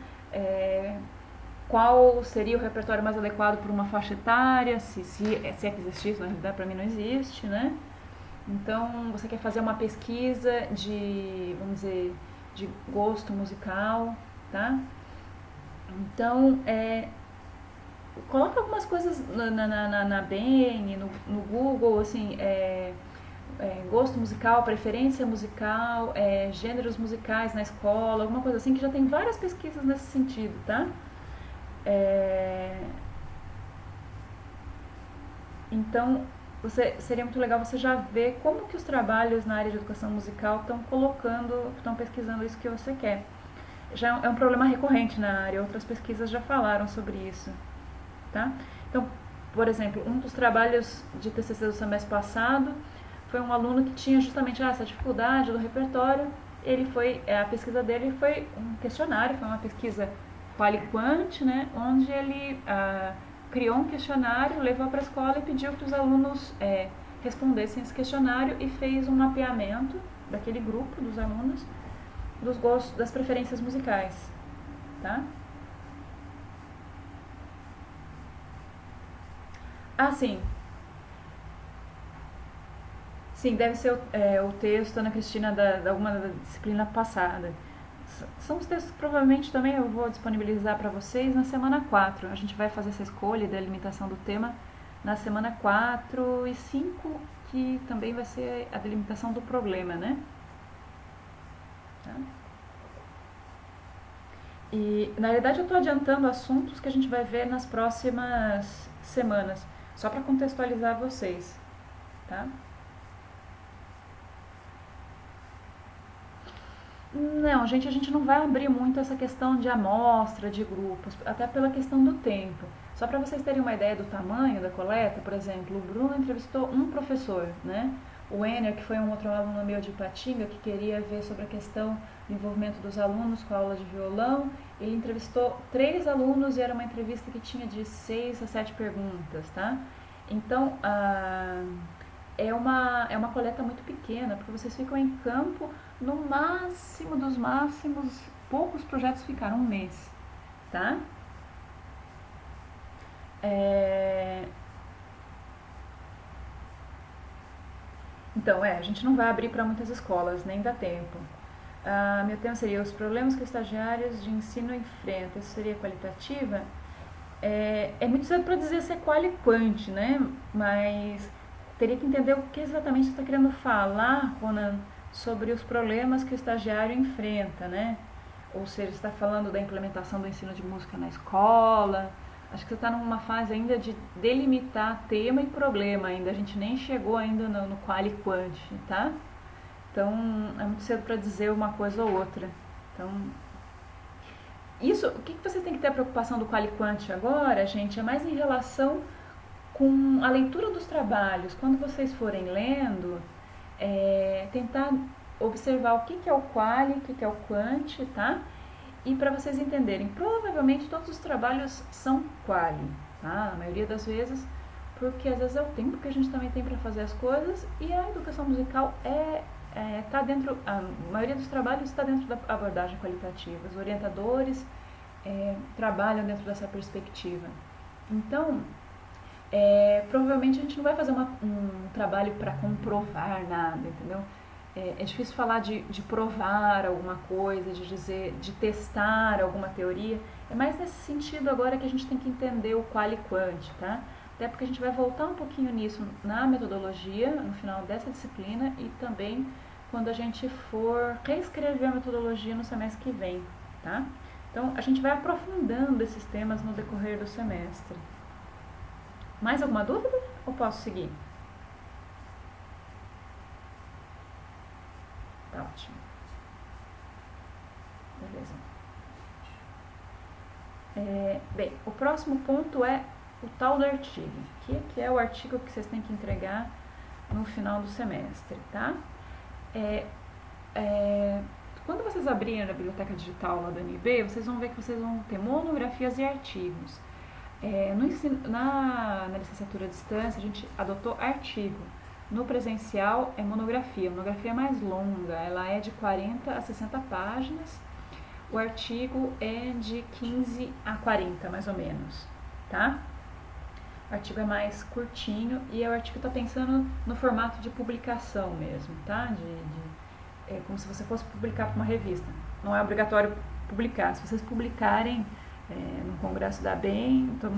Qual seria o repertório mais adequado para uma faixa etária? Se é que existe isso, na realidade para mim não existe, né? Então, você quer fazer uma pesquisa de, vamos dizer, de gosto musical, tá? Então, coloca algumas coisas na Bing, no Google, assim, gosto musical, preferência musical, gêneros musicais na escola, alguma coisa assim, que já tem várias pesquisas nesse sentido, tá? Então, seria muito legal você já ver como que os trabalhos na área de educação musical estão pesquisando isso que você quer. Já é um problema recorrente na área, outras pesquisas já falaram sobre isso, tá? Então, por exemplo, um dos trabalhos de TCC do semestre passado foi um aluno que tinha justamente essa dificuldade do repertório. A pesquisa dele foi um questionário, foi uma pesquisa quali-quant, né, onde ele criou um questionário, levou para a escola e pediu que os alunos respondessem esse questionário e fez um mapeamento daquele grupo dos alunos dos gostos, das preferências musicais, tá? Sim. Sim, deve ser o texto, Ana Cristina, da alguma da disciplina passada. São os textos que provavelmente também eu vou disponibilizar para vocês na semana 4. A gente vai fazer essa escolha da delimitação do tema na semana 4 e 5, que também vai ser a delimitação do problema, né? Tá? E, na realidade, eu estou adiantando assuntos que a gente vai ver nas próximas semanas, só para contextualizar vocês, tá? Não, gente, a gente não vai abrir muito essa questão de amostra, de grupos, até pela questão do tempo. Só para vocês terem uma ideia do tamanho da coleta, por exemplo, o Bruno entrevistou um professor, né? O Enner, que foi um outro aluno meu de Ipatinga, que queria ver sobre a questão do envolvimento dos alunos com a aula de violão, ele entrevistou 3 alunos e era uma entrevista que tinha de 6 a 7 perguntas, tá? Então, é uma coleta muito pequena, porque vocês ficam em campo, no máximo dos máximos, poucos projetos ficaram um mês, tá? É, Então, a gente não vai abrir para muitas escolas, nem dá tempo. Meu tema seria os problemas que estagiários de ensino enfrentam. Isso seria qualitativa? É muito cedo para dizer se é qual e quant, né? Mas teria que entender o que exatamente você está querendo falar, Ronan, sobre os problemas que o estagiário enfrenta, né? Ou seja, você está falando da implementação do ensino de música na escola. Acho que você está numa fase ainda de delimitar tema e problema ainda. A gente nem chegou ainda no qual e quant, tá? Então, é muito cedo para dizer uma coisa ou outra. Então, o que vocês têm que ter a preocupação do qual e quant agora, gente, é mais em relação com a leitura dos trabalhos. Quando vocês forem lendo, tentar observar o que é o qual, o que é o quant, tá? E para vocês entenderem, provavelmente todos os trabalhos são qual, tá? A maioria das vezes, porque às vezes é o tempo que a gente também tem para fazer as coisas e a educação musical tá dentro, a maioria dos trabalhos está dentro da abordagem qualitativa. Os orientadores trabalham dentro dessa perspectiva. Então, provavelmente a gente não vai fazer um trabalho para comprovar nada, entendeu? É difícil falar de provar alguma coisa, de dizer, de testar alguma teoria. É mais nesse sentido agora que a gente tem que entender o qual e quant, tá? Até porque a gente vai voltar um pouquinho nisso na metodologia, no final dessa disciplina, e também quando a gente for reescrever a metodologia no semestre que vem, tá? Então, a gente vai aprofundando esses temas no decorrer do semestre. Mais alguma dúvida ou posso seguir? Tá ótimo. Beleza. Bem, o próximo ponto é o tal do artigo. Que é o artigo que vocês têm que entregar no final do semestre, tá? Quando vocês abrirem a biblioteca digital lá da UNB, vocês vão ver que vocês vão ter monografias e artigos. Na licenciatura à distância, a gente adotou artigo. No presencial é monografia. A monografia é mais longa, ela é de 40 a 60 páginas. O artigo é de 15 a 40, mais ou menos, tá? O artigo é mais curtinho e o artigo está pensando no formato de publicação mesmo, tá? É como se você fosse publicar para uma revista. Não é obrigatório publicar. Se vocês publicarem no Congresso da BEM, então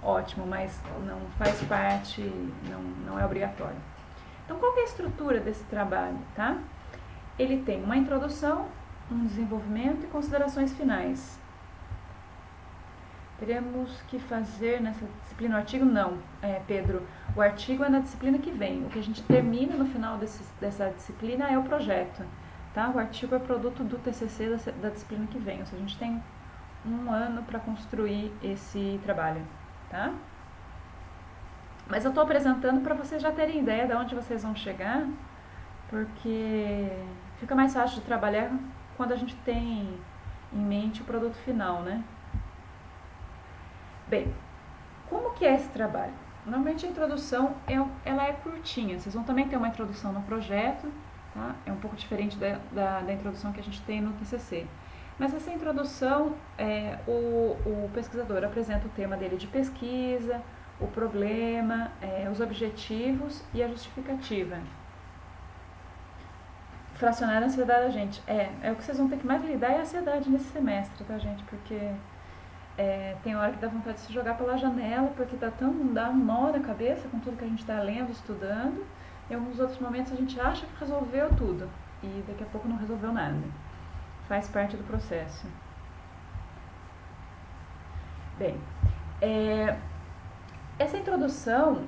ótimo, mas não faz parte, não é obrigatório. Então, qual que é a estrutura desse trabalho, tá? Ele tem uma introdução, um desenvolvimento e considerações finais. Teremos que fazer nessa disciplina o artigo? Não, Pedro. O artigo é na disciplina que vem. O que a gente termina no final dessa disciplina é o projeto. Tá? O artigo é produto do TCC da disciplina que vem. Ou seja, a gente tem um ano para construir esse trabalho. Tá? Mas eu estou apresentando para vocês já terem ideia de onde vocês vão chegar, porque fica mais fácil de trabalhar quando a gente tem em mente o produto final, né? Bem, como que é esse trabalho? Normalmente a introdução ela é curtinha, vocês vão também ter uma introdução no projeto, tá? É um pouco diferente da introdução que a gente tem no TCC. Mas essa introdução, o pesquisador apresenta o tema dele de pesquisa, o problema, os objetivos e a justificativa. Fracionar a ansiedade da gente. O que vocês vão ter que mais lidar é a ansiedade nesse semestre, tá, gente? Porque tem hora que dá vontade de se jogar pela janela, porque dá um nó na cabeça com tudo que a gente está lendo, estudando. Em alguns outros momentos a gente acha que resolveu tudo e daqui a pouco não resolveu nada. Faz parte do processo. Bem, essa introdução,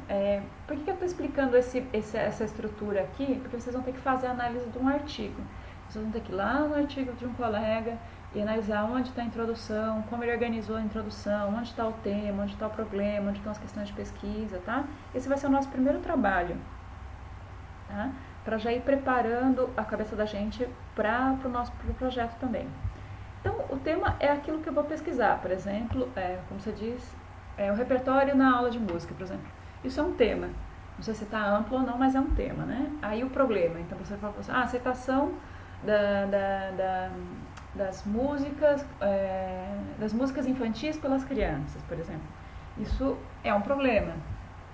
por que eu estou explicando essa estrutura aqui? Porque vocês vão ter que fazer a análise de um artigo. Vocês vão ter que ir lá no artigo de um colega e analisar onde está a introdução, como ele organizou a introdução, onde está o tema, onde está o problema, onde estão as questões de pesquisa, tá? Esse vai ser o nosso primeiro trabalho, tá? Para já ir preparando a cabeça da gente para o nosso projeto também. Então, o tema é aquilo que eu vou pesquisar, por exemplo, como você diz, o repertório na aula de música, por exemplo. Isso é um tema. Não sei se está amplo ou não, mas é um tema, né? Aí o problema. Então, você fala assim, aceitação das músicas infantis pelas crianças, por exemplo. Isso é um problema.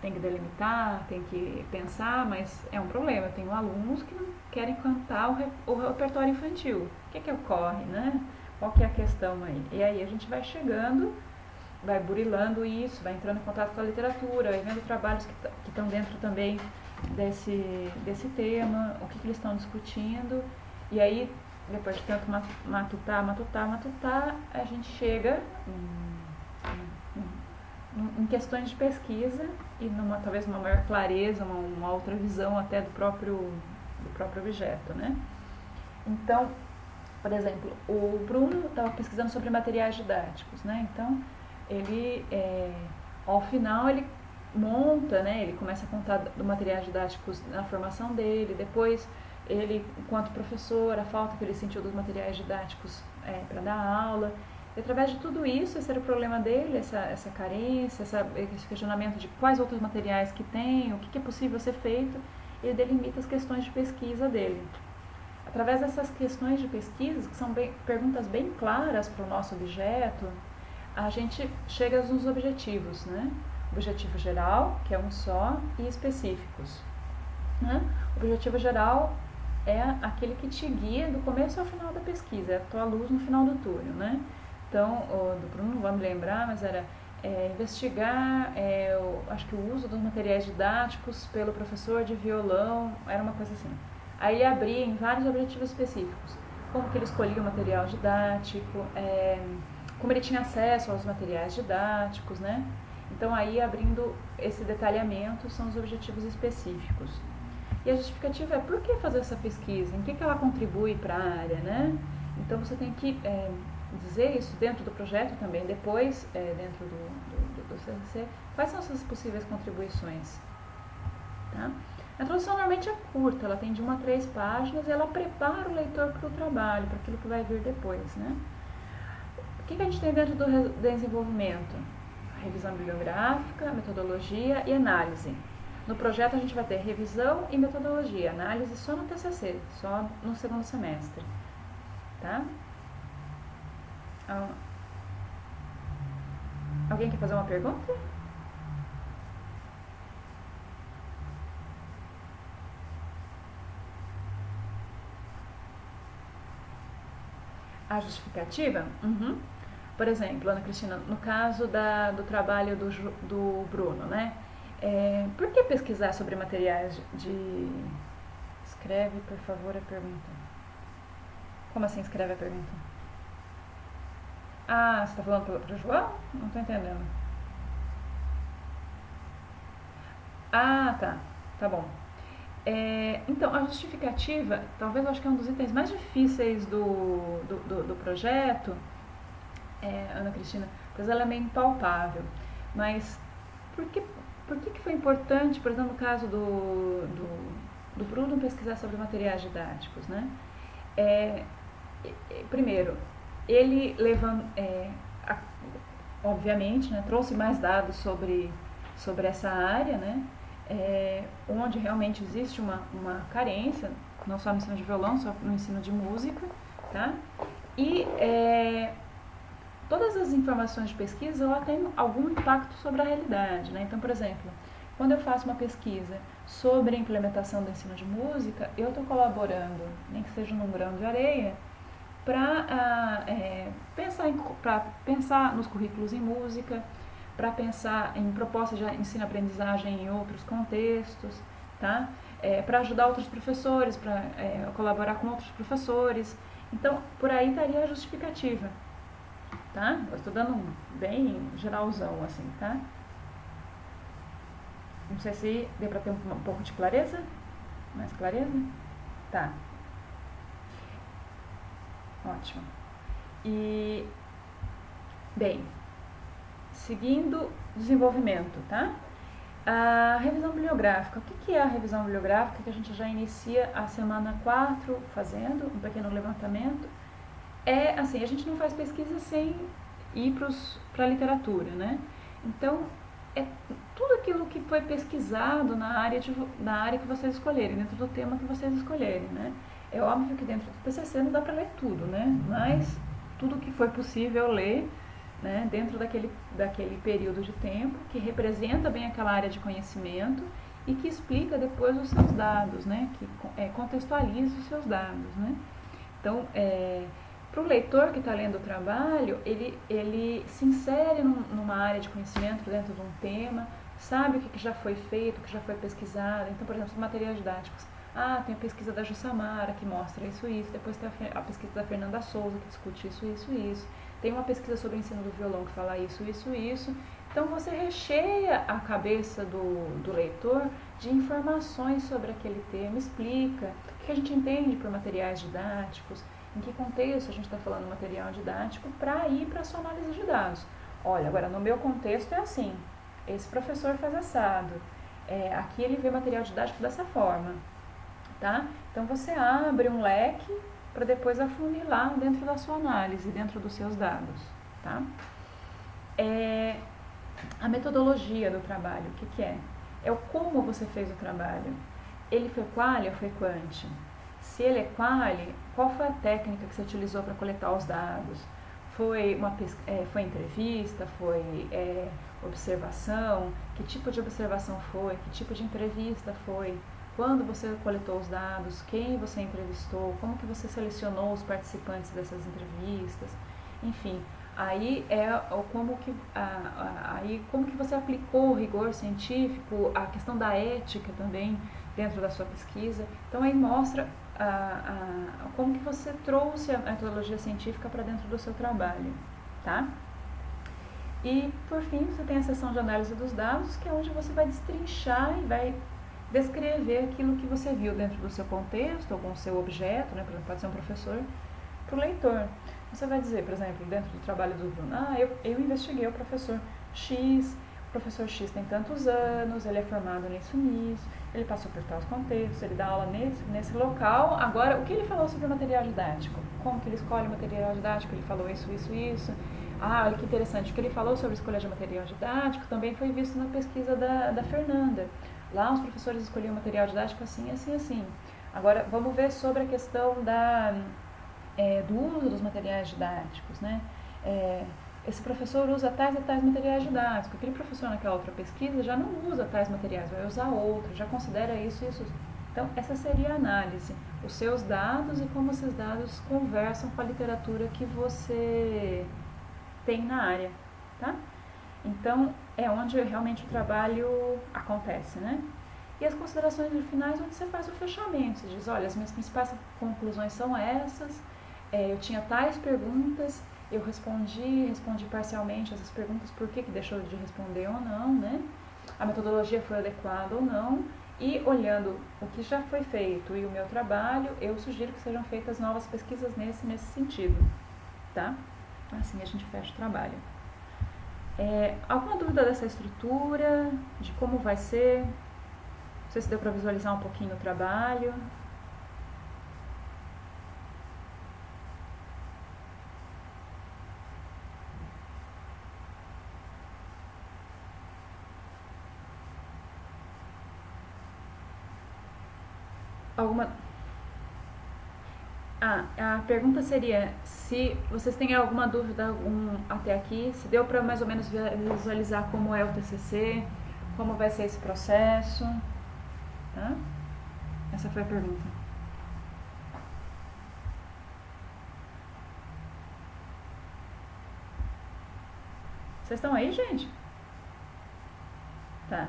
Tem que delimitar, tem que pensar, mas é um problema. Eu tenho alunos que não querem cantar o repertório infantil. O que ocorre, né? Qual que é a questão aí? E aí a gente vai chegando, vai burilando isso, vai entrando em contato com a literatura, vai vendo trabalhos que estão dentro também desse tema, o que eles estão discutindo. E aí, depois de tanto matutar, a gente chega em questões de pesquisa e talvez uma maior clareza, uma outra visão até do próprio objeto, né? Então, por exemplo, o Bruno estava pesquisando sobre materiais didáticos, né? Então, ele, ao final, ele monta, né? Ele começa a contar dos materiais didáticos na formação dele, depois ele, enquanto professor, a falta que ele sentiu dos materiais didáticos para dar aula. E através de tudo isso, esse era o problema dele, essa carência, esse questionamento de quais outros materiais que tem, o que é possível ser feito, ele delimita as questões de pesquisa dele. Através dessas questões de pesquisa, que são perguntas bem claras para o nosso objeto, a gente chega nos objetivos, né? Objetivo geral, que é um só, e específicos. Né? O objetivo geral é aquele que te guia do começo ao final da pesquisa, é a tua luz no final do túnel, né? Então, do Bruno, não vou me lembrar, mas era investigar, acho que o uso dos materiais didáticos pelo professor de violão, era uma coisa assim. Aí ele abria em vários objetivos específicos, como que ele escolhia o material didático, como ele tinha acesso aos materiais didáticos, né? Então, aí abrindo esse detalhamento são os objetivos específicos. E a justificativa é por que fazer essa pesquisa, em que ela contribui para a área, né? Então, você tem que dizer isso dentro do projeto também, depois, dentro do CCC, quais são essas possíveis contribuições. Tá? A introdução normalmente é curta, ela tem de 1 a 3 páginas e ela prepara o leitor para o trabalho, para aquilo que vai vir depois. Né? O que a gente tem dentro do desenvolvimento? Revisão bibliográfica, metodologia e análise. No projeto a gente vai ter revisão e metodologia, análise só no TCC, só no segundo semestre. Tá? Alguém quer fazer uma pergunta? A justificativa? Uhum. Por exemplo, Ana Cristina, no caso do trabalho do Bruno, né? Por que pesquisar sobre materiais de... Escreve, por favor, a pergunta. Como assim escreve a pergunta? Ah, você está falando para o João? Não estou entendendo. Ah, tá. Tá bom. Então, a justificativa, talvez eu acho que é um dos itens mais difíceis do projeto, Ana Cristina, pois ela é meio impalpável. Mas por que foi importante, por exemplo, no caso do Bruno pesquisar sobre materiais didáticos, né? Primeiro, ele obviamente, né, trouxe mais dados sobre essa área, né? Onde realmente existe uma carência, não só no ensino de violão, só no ensino de música, tá? E todas as informações de pesquisa ela tem algum impacto sobre a realidade, né? Então, por exemplo, quando eu faço uma pesquisa sobre a implementação do ensino de música, eu estou colaborando, nem que seja num grão de areia, para pensar nos currículos em música, para pensar em propostas de ensino-aprendizagem em outros contextos, tá? Para ajudar outros professores, para colaborar com outros professores. Então, por aí estaria a justificativa, tá? Eu estou dando um bem geralzão, assim, tá? Não sei se deu para ter um pouco de clareza? Mais clareza? Tá. Ótimo. E, bem, seguindo desenvolvimento, tá? A revisão bibliográfica. O que é a revisão bibliográfica que a gente já inicia a semana 4 fazendo um pequeno levantamento? Assim, a gente não faz pesquisa sem ir para a literatura, né? Então, tudo aquilo que foi pesquisado na área que vocês escolherem, dentro do tema que vocês escolherem, né? É óbvio que dentro do TCC não dá para ler tudo, né? Mas tudo que foi possível ler, né, dentro daquele período de tempo, que representa bem aquela área de conhecimento e que explica depois os seus dados, né, que contextualiza os seus dados, né. Então, para o leitor que está lendo o trabalho, ele se insere numa área de conhecimento dentro de um tema, sabe o que já foi feito, o que já foi pesquisado. Então, por exemplo, os materiais didáticos. Tem a pesquisa da Jussamara, que mostra isso, depois tem a pesquisa da Fernanda Souza, que discute isso. Tem uma pesquisa sobre o ensino do violão que fala isso. Então, você recheia a cabeça do leitor de informações sobre aquele tema, explica o que a gente entende por materiais didáticos, em que contexto a gente está falando material didático, para ir para a sua análise de dados. Olha, agora no meu contexto é assim, esse professor faz assado, aqui ele vê material didático dessa forma, tá? Então você abre um leque para depois afunilar dentro da sua análise, dentro dos seus dados, tá? A metodologia do trabalho, o que é? É o como você fez o trabalho. Ele foi quali ou foi quanti? Se ele é quali, qual foi a técnica que você utilizou para coletar os dados? Foi entrevista? Foi observação? Que tipo de observação foi? Que tipo de entrevista foi? Quando você coletou os dados? Quem você entrevistou? Como que você selecionou os participantes dessas entrevistas? Enfim, aí como que você aplicou o rigor científico, a questão da ética também dentro da sua pesquisa. Então aí mostra como que você trouxe a metodologia científica para dentro do seu trabalho, tá? E por fim você tem a seção de análise dos dados, que é onde você vai destrinchar e vai descrever aquilo que você viu dentro do seu contexto, ou com o seu objeto, né? Por exemplo, pode ser um professor, para o leitor. Você vai dizer, por exemplo, dentro do trabalho do Bruno, eu investiguei o professor X, o professor X tem tantos anos, ele é formado nisso, ele passou por tais contextos, ele dá aula nesse local. Agora, o que ele falou sobre o material didático? Como que ele escolhe o material didático? Ele falou isso. Olha que interessante, o que ele falou sobre escolha de material didático também foi visto na pesquisa da Fernanda. Lá os professores escolhiam material didático assim. Agora, vamos ver sobre a questão do uso dos materiais didáticos, né? Esse professor usa tais e tais materiais didáticos. Aquele professor naquela outra pesquisa já não usa tais materiais, vai usar outro, já considera isso. Então, essa seria a análise. Os seus dados e como esses dados conversam com a literatura que você tem na área, tá? Então, é onde realmente o trabalho acontece, né? E as considerações finais, onde você faz o fechamento. Você diz, olha, as minhas principais conclusões são essas, eu tinha tais perguntas, eu respondi parcialmente essas perguntas, por que deixou de responder ou não, né? A metodologia foi adequada ou não, e olhando o que já foi feito e o meu trabalho, eu sugiro que sejam feitas novas pesquisas nesse sentido, tá? Assim a gente fecha o trabalho. Alguma dúvida dessa estrutura, de como vai ser? Não sei se deu para visualizar um pouquinho o trabalho. A pergunta seria se vocês têm alguma dúvida até aqui, se deu para mais ou menos visualizar como é o TCC, como vai ser esse processo, tá? Essa foi a pergunta. Vocês estão aí, gente? Tá.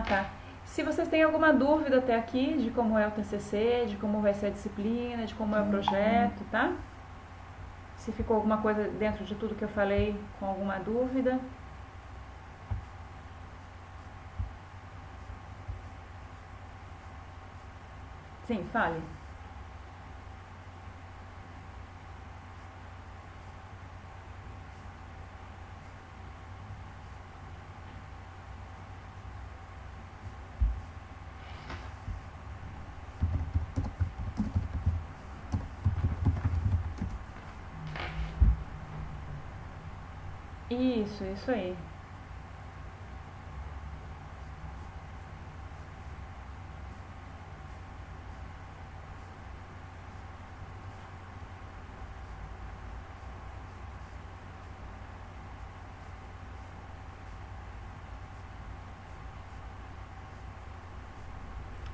Tá. Se vocês têm alguma dúvida até aqui de como é o TCC, de como vai ser a disciplina, de como é o projeto, tá? Se ficou alguma coisa dentro de tudo que eu falei com alguma dúvida. Sim, fale. Isso aí.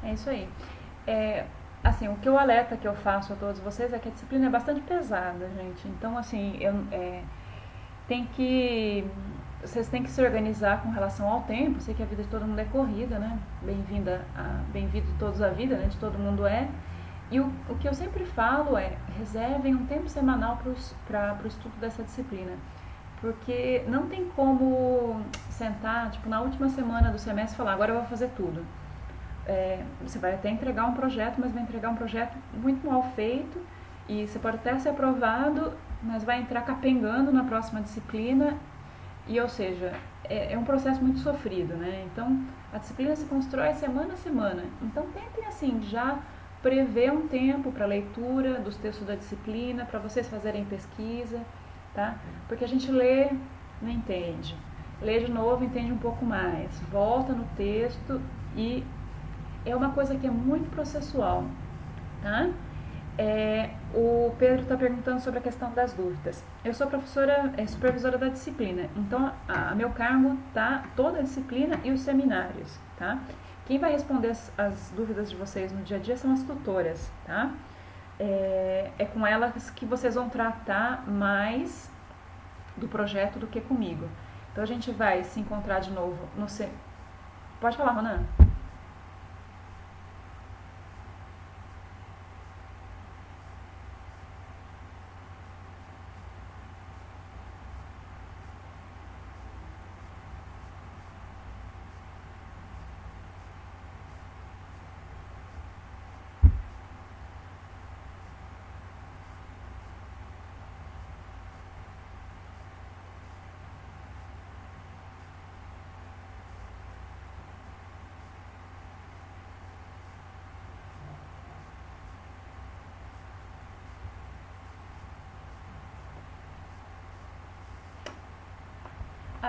É isso aí. É, assim, o que eu alerta que eu faço a todos vocês é que a disciplina é bastante pesada, gente. Então, assim, tem que vocês têm que se organizar com relação ao tempo. Sei que a vida de todo mundo é corrida, né? Bem-vindo todos à vida, né? De todo mundo é. E o que eu sempre falo é, reservem um tempo semanal para o estudo dessa disciplina. Porque não tem como sentar, tipo, na última semana do semestre e falar, agora eu vou fazer tudo. Você vai até entregar um projeto, mas vai entregar um projeto muito mal feito e você pode até ser aprovado, mas vai entrar capengando na próxima disciplina e, ou seja, é um processo muito sofrido, né? Então, a disciplina se constrói semana a semana. Então, tentem, assim, já prever um tempo para leitura dos textos da disciplina, para vocês fazerem pesquisa, tá? Porque a gente lê, não entende. Lê de novo, entende um pouco mais. Volta no texto e é uma coisa que é muito processual, tá? O Pedro está perguntando sobre a questão das dúvidas. Eu sou professora, supervisora da disciplina, então a meu cargo tá toda a disciplina e os seminários, tá? Quem vai responder as dúvidas de vocês no dia a dia são as tutoras, tá? É com elas que vocês vão tratar mais do projeto do que comigo. Então a gente vai se encontrar de novo no... Pode falar, Ronan?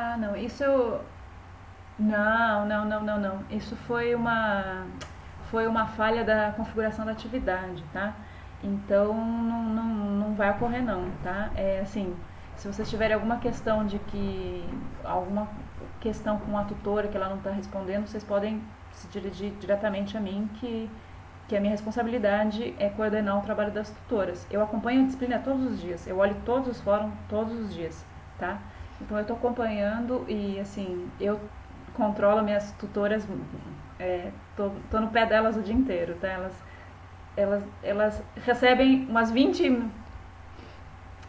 Ah, não, isso eu... Não. Isso foi uma falha da configuração da atividade, tá? Então não vai ocorrer não, tá? É assim, se vocês tiverem alguma questão com a tutora que ela não está respondendo, vocês podem se dirigir diretamente a mim, que a minha responsabilidade é coordenar o trabalho das tutoras. Eu acompanho a disciplina todos os dias, eu olho todos os fóruns todos os dias, tá? Então eu estou acompanhando e assim, eu controlo minhas tutoras, tô no pé delas o dia inteiro, tá? Elas recebem umas 20...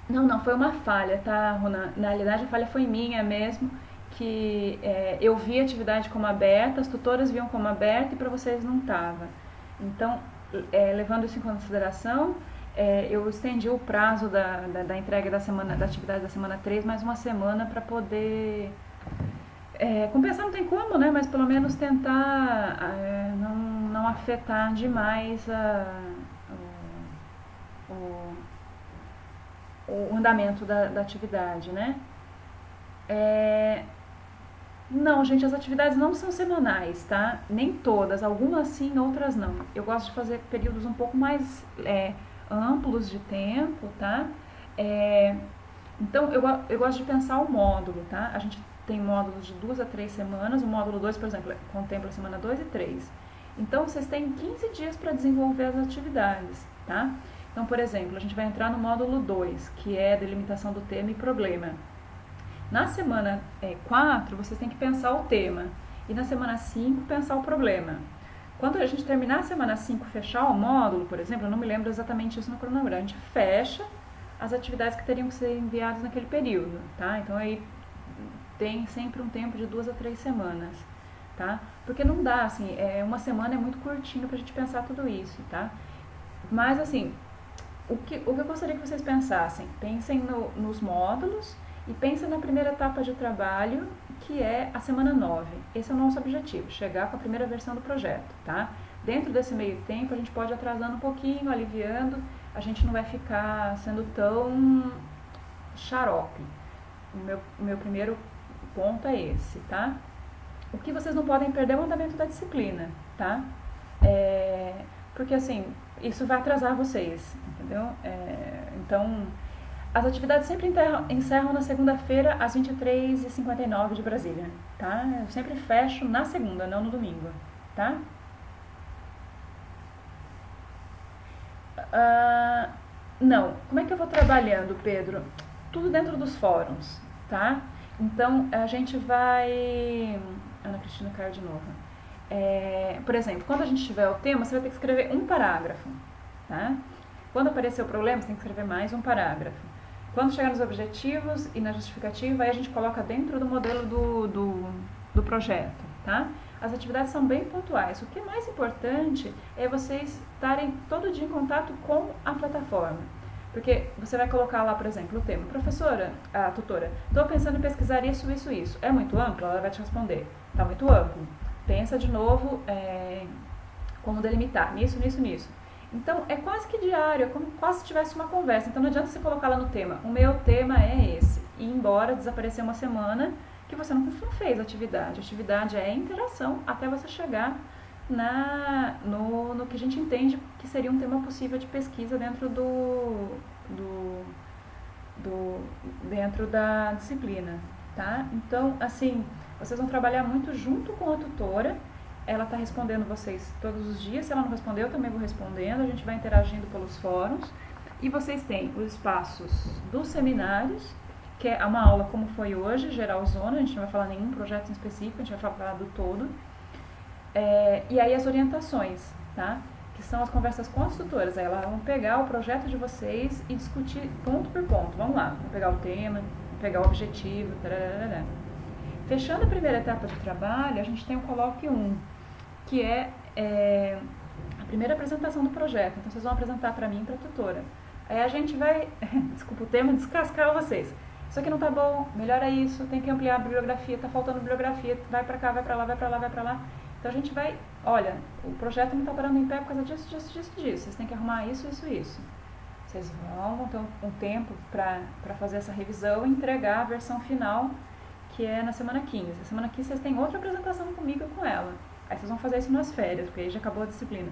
Não, foi uma falha, tá, Rona? Na realidade a falha foi minha mesmo, que eu vi a atividade como aberta, as tutoras viam como aberta e para vocês não estava. Então, levando isso em consideração, eu estendi o prazo da entrega da atividade da semana 3 mais uma semana para poder... compensar não tem como, né? Mas pelo menos tentar não afetar demais o andamento da atividade, né? Não, gente, as atividades não são semanais, tá? Nem todas, algumas sim, outras não. Eu gosto de fazer períodos um pouco mais amplos de tempo, tá? Então, eu gosto de pensar o módulo, tá? A gente tem módulos de 2 a 3 semanas, o módulo 2, por exemplo, contempla a semana 2 e 3. Então, vocês têm 15 dias para desenvolver as atividades, tá? Então, por exemplo, a gente vai entrar no módulo 2, que é delimitação do tema e problema. Na semana 4, vocês têm que pensar o tema. E na semana 5, pensar o problema. Quando a gente terminar a semana 5, fechar o módulo, por exemplo, eu não me lembro exatamente isso no cronograma, a gente fecha as atividades que teriam que ser enviadas naquele período, tá? Então, aí tem sempre um tempo de 2 a 3 semanas, tá? Porque não dá, assim, uma semana é muito curtinho pra gente pensar tudo isso, tá? Mas, assim, o que eu gostaria que vocês pensassem? Pensem nos módulos e pensem na primeira etapa de trabalho, que é a semana 9. Esse é o nosso objetivo, chegar com a primeira versão do projeto, tá? Dentro desse meio tempo, a gente pode ir atrasando um pouquinho, aliviando, a gente não vai ficar sendo tão xarope. O meu primeiro ponto é esse, tá? O que vocês não podem perder é o andamento da disciplina, tá? Porque, assim, isso vai atrasar vocês, entendeu? Então, as atividades sempre encerram na segunda-feira, às 23h59 de Brasília, tá? Eu sempre fecho na segunda, não no domingo, tá? Ah, não. Como é que eu vou trabalhando, Pedro? Tudo dentro dos fóruns, tá? Então, a gente vai... Ana Cristina caiu de novo. Por exemplo, quando a gente tiver o tema, você vai ter que escrever um parágrafo, tá? Quando aparecer o problema, você tem que escrever mais um parágrafo. Quando chegar nos objetivos e na justificativa, aí a gente coloca dentro do modelo do projeto, tá? As atividades são bem pontuais. O que é mais importante é vocês estarem todo dia em contato com a plataforma. Porque você vai colocar lá, por exemplo, o tema. Professora, a tutora, estou pensando em pesquisar isso, isso, isso. É muito amplo? Ela vai te responder. Está muito amplo. Pensa de novo como delimitar. Nisso, nisso, nisso. Então, é quase que diário, é como quase se tivesse uma conversa. Então, não adianta você colocar lá no tema, o meu tema é esse. E ir embora, desaparecer uma semana que você não fez a atividade. A atividade é interação até você chegar no que a gente entende que seria um tema possível de pesquisa dentro dentro da disciplina, tá? Então, assim, vocês vão trabalhar muito junto com a tutora. Ela está respondendo vocês todos os dias. Se ela não responder, eu também vou respondendo. A gente vai interagindo pelos fóruns. E vocês têm os espaços dos seminários, que é uma aula como foi hoje, geralzona. A gente não vai falar nenhum projeto em específico, a gente vai falar do todo. E aí as orientações, tá? Que são as conversas com as tutoras. Aí elas vão pegar o projeto de vocês e discutir ponto por ponto. Vamos lá, vamos pegar o tema, pegar o objetivo, tararara. Fechando a primeira etapa de trabalho, a gente tem o colóquio 1, que é a primeira apresentação do projeto. Então, vocês vão apresentar para mim e para a tutora. Aí a gente vai, desculpa o termo, descascar vocês. Isso aqui não tá bom, melhora isso, tem que ampliar a bibliografia, tá faltando bibliografia, vai para cá, vai para lá, vai para lá, vai para lá. Então, a gente vai, olha, o projeto não tá parando em pé por causa disso, disso, disso, disso. Vocês têm que arrumar isso, isso, isso. Vocês vão ter um tempo para fazer essa revisão e entregar a versão final, que é na semana 15. Na semana 15 vocês têm outra apresentação comigo e com ela. Aí vocês vão fazer isso nas férias, porque aí já acabou a disciplina.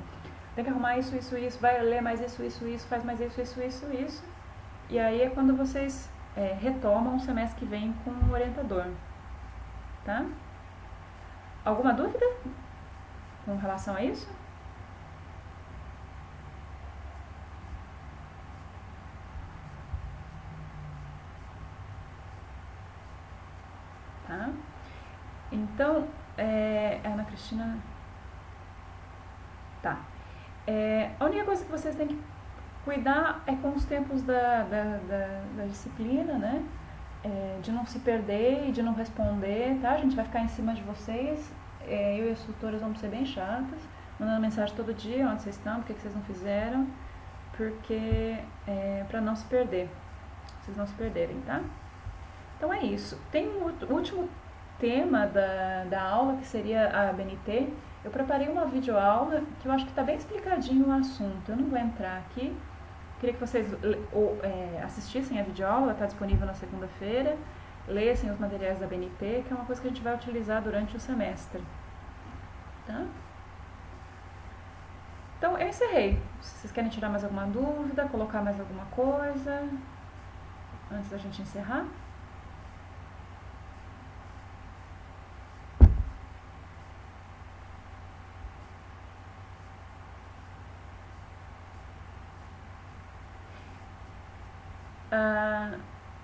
Tem que arrumar isso, isso, isso, vai ler mais isso, isso, isso, faz mais isso, isso, isso, isso. E aí é quando vocês retomam o semestre que vem com o orientador. Tá? Alguma dúvida com relação a isso? Tá? Então, a Ana Cristina... Tá. A única coisa que vocês têm que cuidar é com os tempos da disciplina, né? De não se perder e de não responder, tá? A gente vai ficar em cima de vocês. Eu e as tutoras vamos ser bem chatas, mandando mensagem todo dia, onde vocês estão, o que vocês não fizeram, porque para não se perder, vocês não se perderem, tá? Então é isso. Tem um último tema da aula, que seria a ABNT. Eu preparei uma videoaula que eu acho que está bem explicadinho o assunto. Eu não vou entrar aqui. Queria que vocês assistissem a videoaula, está disponível na segunda-feira. Lessem os materiais da ABNT, que é uma coisa que a gente vai utilizar durante o semestre. Tá? Então, eu encerrei. Se vocês querem tirar mais alguma dúvida, colocar mais alguma coisa, antes da gente encerrar.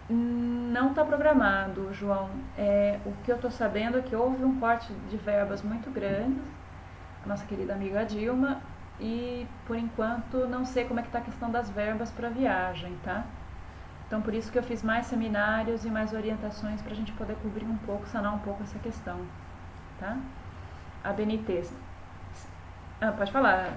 Não está programado, João. O que eu estou sabendo é que houve um corte de verbas muito grande, a nossa querida amiga Dilma, e por enquanto não sei como é que está a questão das verbas para viagem, tá? Então por isso que eu fiz mais seminários e mais orientações para a gente poder cobrir um pouco, sanar um pouco essa questão, tá? A BNT. Pode falar.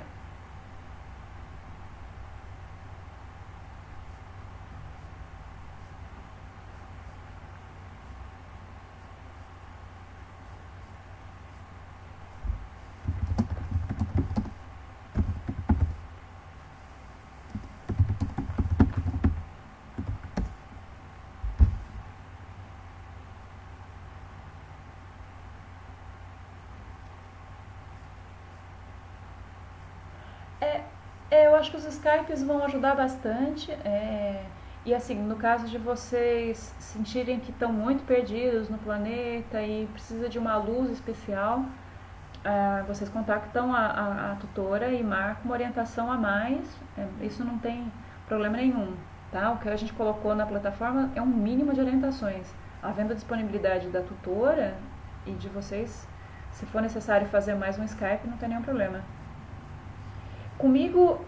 Eu acho que os Skypes vão ajudar bastante. E assim, no caso de vocês sentirem que estão muito perdidos no planeta e precisa de uma luz especial, vocês contactam a tutora e marcam uma orientação a mais. Isso não tem problema nenhum, tá? O que a gente colocou na plataforma é um mínimo de orientações. Havendo a disponibilidade da tutora e de vocês, se for necessário fazer mais um Skype, não tem nenhum problema. Comigo,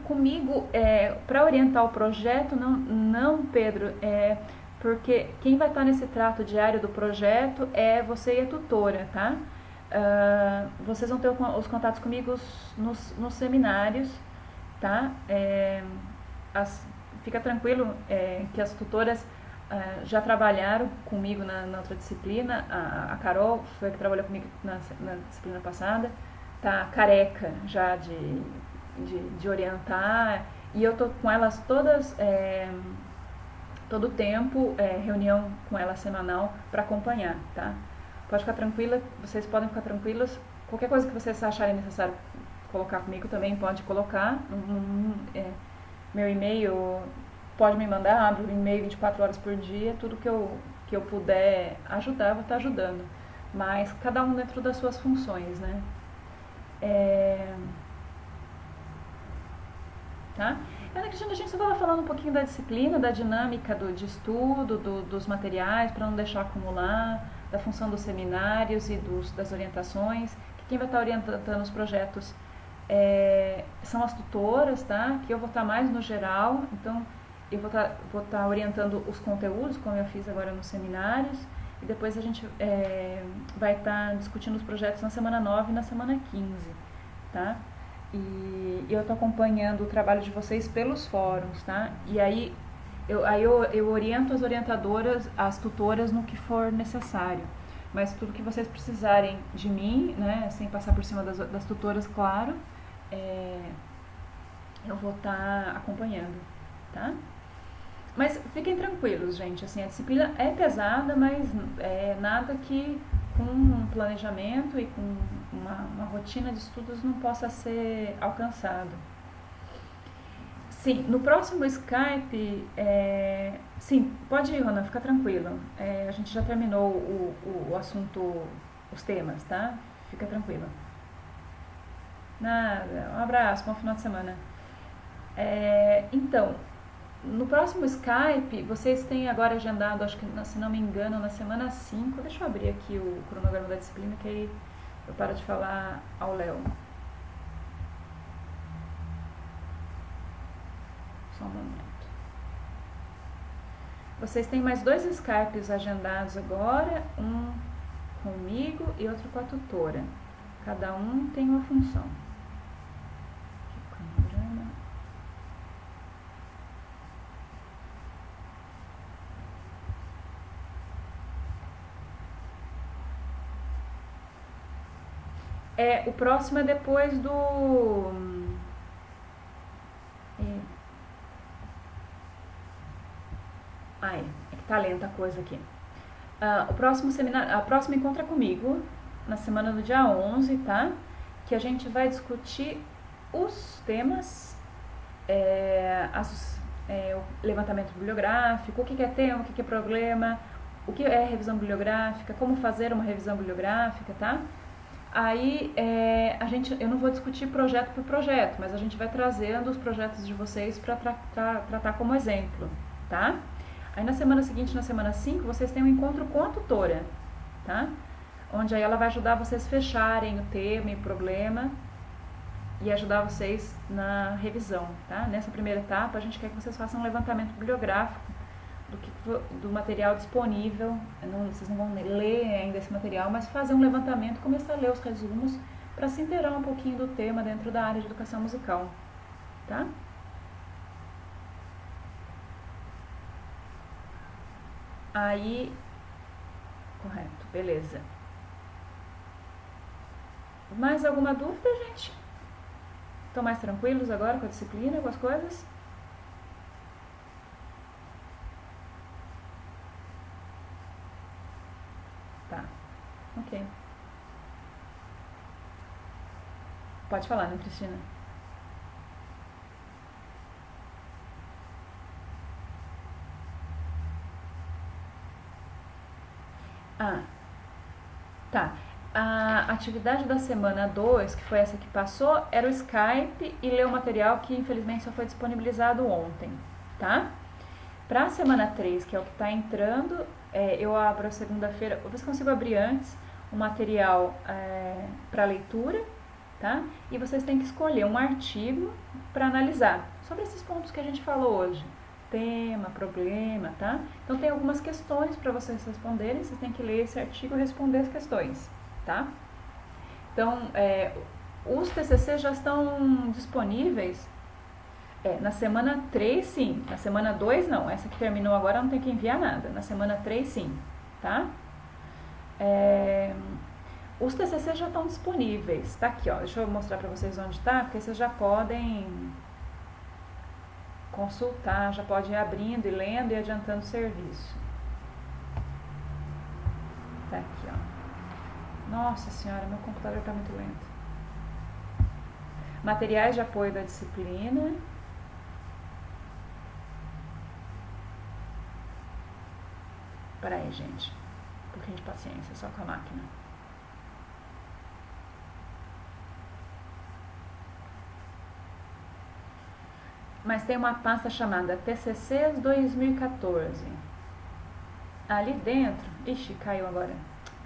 comigo, para orientar o projeto, não, Pedro, porque quem vai estar nesse trato diário do projeto é você e a tutora, tá? Vocês vão ter os contatos comigo nos seminários, tá? Fica tranquilo que as tutoras já trabalharam comigo na outra disciplina. A Carol foi a que trabalhou comigo na disciplina passada, tá careca já de orientar, e eu tô com elas todas, todo o tempo, reunião com elas semanal para acompanhar, tá? Pode ficar tranquila, vocês podem ficar tranquilos, qualquer coisa que vocês acharem necessário colocar comigo também pode colocar, meu e-mail pode me mandar, abro o e-mail 24 horas por dia, tudo que eu puder ajudar, eu vou estar ajudando, mas cada um dentro das suas funções, né? Tá? Ana Cristina, a gente só estava falando um pouquinho da disciplina, da dinâmica de estudo, dos materiais, para não deixar acumular, da função dos seminários e das orientações. Que quem vai estar orientando os projetos são as tutoras, tá? Que eu vou estar mais no geral, então eu vou estar orientando os conteúdos, como eu fiz agora nos seminários, e depois a gente vai estar discutindo os projetos na semana 9 e na semana 15, tá? E eu estou acompanhando o trabalho de vocês pelos fóruns, tá? E aí eu oriento as orientadoras, as tutoras no que for necessário. Mas tudo que vocês precisarem de mim, né, sem passar por cima das tutoras, claro, eu vou estar acompanhando, tá? Mas fiquem tranquilos, gente, assim, a disciplina é pesada, mas nada que com um planejamento e com uma rotina de estudos não possa ser alcançado. Sim, no próximo Skype, sim, pode ir, Rona, fica tranquilo. A gente já terminou o assunto, os temas, tá? Fica tranquilo. Nada, um abraço, bom final de semana. Então, no próximo Skype, vocês têm agora agendado, acho que, se não me engano, na semana 5. Deixa eu abrir aqui o cronograma da disciplina, que aí eu paro de falar ao Léo. Só um momento. Vocês têm mais 2 Skypes agendados agora, um comigo e outro com a tutora. Cada um tem uma função. O próximo é depois do... é que tá lenta a coisa aqui. O próximo seminário, a próxima encontra comigo, na semana do dia 11, tá? Que a gente vai discutir os temas, o levantamento bibliográfico, o que é tema, o que é problema, o que é revisão bibliográfica, como fazer uma revisão bibliográfica, tá? Aí eu não vou discutir projeto por projeto, mas a gente vai trazendo os projetos de vocês para tratar como exemplo, tá? Aí na semana seguinte, na semana 5, vocês têm um encontro com a tutora, tá? Onde aí ela vai ajudar vocês a fecharem o tema e o problema e ajudar vocês na revisão, tá? Nessa primeira etapa, a gente quer que vocês façam um levantamento bibliográfico do material disponível. Vocês não vão ler ainda esse material, mas fazer um levantamento, começar a ler os resumos para se inteirar um pouquinho do tema dentro da área de educação musical, tá? Aí, correto, beleza. Mais alguma dúvida, gente? Estão mais tranquilos agora com a disciplina, com as coisas? Tá, ok. Pode falar, né, Cristina? Ah, tá. A atividade da semana 2, que foi essa que passou, era o Skype e ler o material que infelizmente só foi disponibilizado ontem, tá? Para a semana 3, que é o que está entrando, eu abro a segunda-feira, eu ver se consigo abrir antes o material para leitura, tá? E vocês têm que escolher um artigo para analisar sobre esses pontos que a gente falou hoje. Tema, problema, tá? Então tem algumas questões para vocês responderem, vocês têm que ler esse artigo e responder as questões, tá? Então, os TCC já estão disponíveis na semana 3, sim. Na semana 2, não. Essa que terminou agora não tem que enviar nada. Na semana 3, sim. Tá? Os TCC já estão disponíveis. Tá aqui, ó. Deixa eu mostrar pra vocês onde tá, porque vocês já podem consultar, já podem ir abrindo e lendo e adiantando o serviço. Tá aqui, ó. Nossa senhora, meu computador tá muito lento. Materiais de apoio da disciplina. Pera aí, gente. Um pouquinho de paciência, só com a máquina. Mas tem uma pasta chamada TCCs 2014. Ali dentro... Ixi, caiu agora.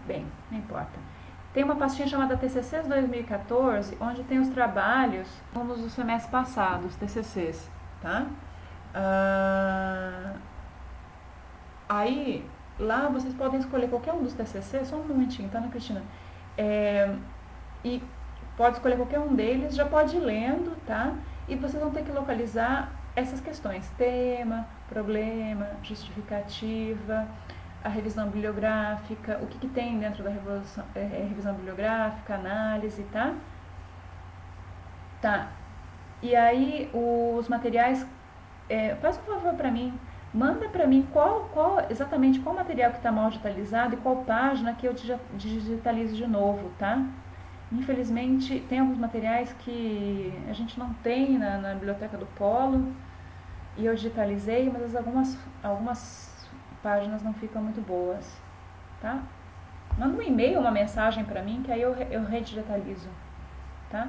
Bem, não importa. Tem uma pastinha chamada TCCs 2014, onde tem os trabalhos como os do semestre passado, os TCCs, tá? Aí, lá vocês podem escolher qualquer um dos TCCs, só um momentinho, tá, Ana Cristina? E pode escolher qualquer um deles, já pode ir lendo, tá? E vocês vão ter que localizar essas questões: tema, problema, justificativa, a revisão bibliográfica, o que tem dentro da revisão bibliográfica, análise, tá? Tá. E aí, os materiais, faz um favor para mim, manda para mim exatamente qual material que está mal digitalizado e qual página que eu digitalizo de novo, tá? Infelizmente, tem alguns materiais que a gente não tem na biblioteca do Polo e eu digitalizei, mas algumas páginas não ficam muito boas, tá? Manda um e-mail, uma mensagem para mim, que aí eu redigitalizo, tá?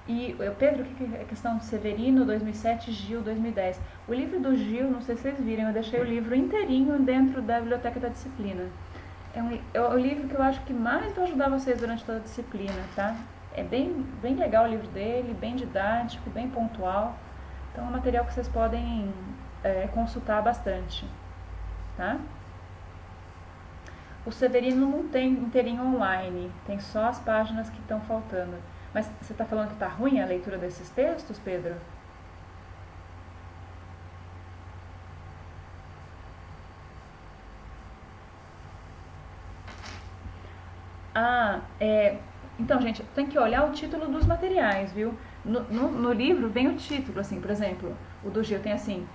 E Pedro, o que é a questão do Severino 2007, Gil 2010? O livro do Gil, não sei se vocês viram, eu deixei o livro inteirinho dentro da biblioteca da disciplina. É o livro que eu acho que mais vai ajudar vocês durante toda a disciplina, tá? É bem legal o livro dele, bem didático, bem pontual. Então é um material que vocês podem consultar bastante, tá? O Severino não tem inteirinho online, tem só as páginas que estão faltando. Mas você está falando que está ruim a leitura desses textos, Pedro? Então, gente, tem que olhar o título dos materiais, viu? No livro vem o título, assim, por exemplo, o do Gil tem assim,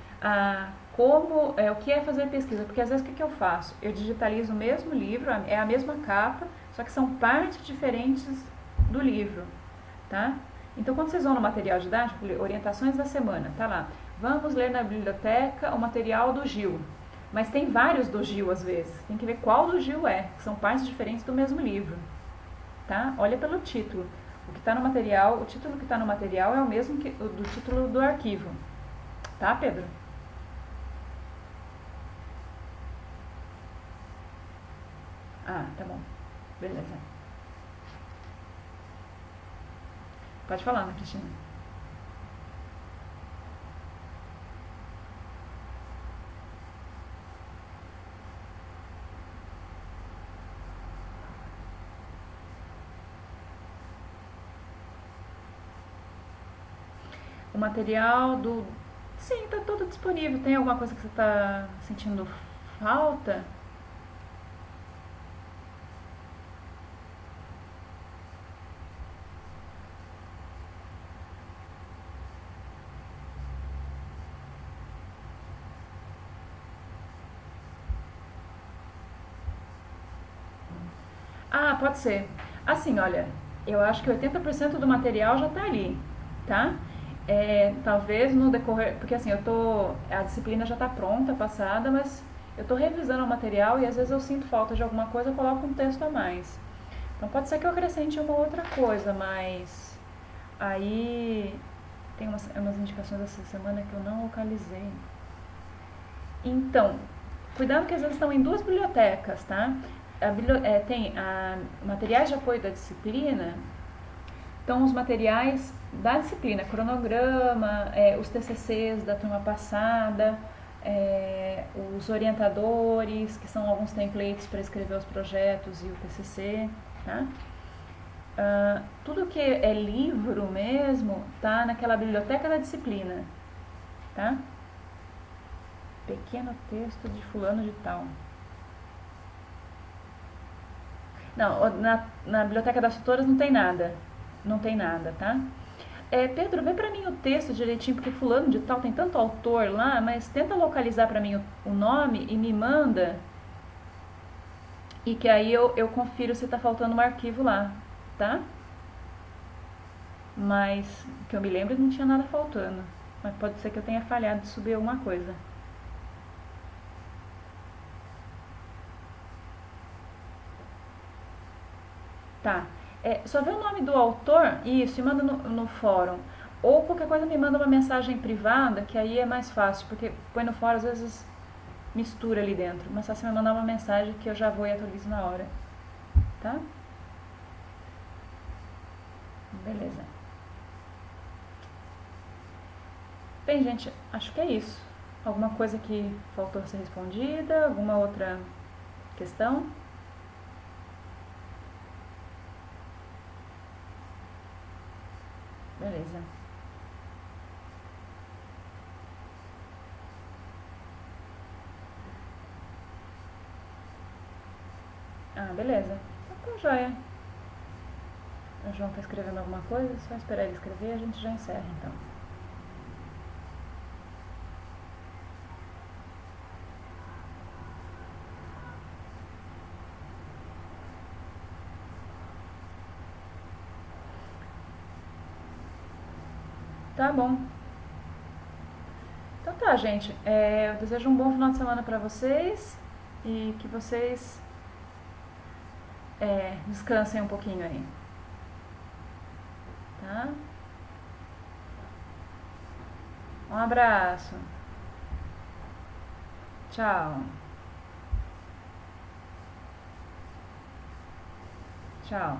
o que é fazer pesquisa? Porque às vezes o que eu faço? Eu digitalizo o mesmo livro, é a mesma capa, só que são partes diferentes do livro, tá? Então, quando vocês vão no material didático, orientações da semana, tá lá, vamos ler na biblioteca o material do Gil. Mas tem vários do Gil às vezes, tem que ver qual do Gil que são partes diferentes do mesmo livro, tá? Olha pelo título. O que está no material, o título que está no material é o mesmo que o do título do arquivo, tá, Pedro? Tá bom. Beleza. Pode falar, Ana Cristina. O material do... Sim, tá todo disponível. Tem alguma coisa que você está sentindo falta? Pode ser. Assim, olha, eu acho que 80% do material já está ali, tá? Talvez no decorrer... Porque assim, a disciplina já está pronta, passada, mas eu estou revisando o material e às vezes eu sinto falta de alguma coisa, eu coloco um texto a mais. Então pode ser que eu acrescente uma outra coisa, mas aí tem umas indicações dessa semana que eu não localizei. Então, cuidado que às vezes estão em duas bibliotecas, tá? Tem materiais de apoio da disciplina, então os materiais da disciplina, cronograma, os TCCs da turma passada, os orientadores, que são alguns templates para escrever os projetos e o TCC, tá? Tudo que é livro mesmo tá naquela biblioteca da disciplina, tá? Pequeno texto de fulano de tal. Não, na biblioteca das tutoras não tem nada. Não tem nada, tá? Pedro, vê pra mim o texto direitinho, porque fulano de tal tem tanto autor lá, mas tenta localizar pra mim o nome e me manda. E que aí eu confiro se tá faltando um arquivo lá, tá? Mas, que eu me lembro, não tinha nada faltando. Mas pode ser que eu tenha falhado de subir alguma coisa. Tá. Só vê o nome do autor, isso, e manda no fórum. Ou qualquer coisa me manda uma mensagem privada, que aí é mais fácil, porque põe no fórum, às vezes mistura ali dentro. Mas só você me mandar uma mensagem que eu já vou e atualizo na hora. Tá? Beleza. Bem, gente, acho que é isso. Alguma coisa que faltou ser respondida? Alguma outra questão? Beleza. Ah, beleza. Então, joia. O João tá escrevendo alguma coisa, só esperar ele escrever e a gente já encerra, então. Tá bom. Então tá, gente. Eu desejo um bom final de semana pra vocês e que vocês descansem um pouquinho aí. Tá? Um abraço. Tchau. Tchau.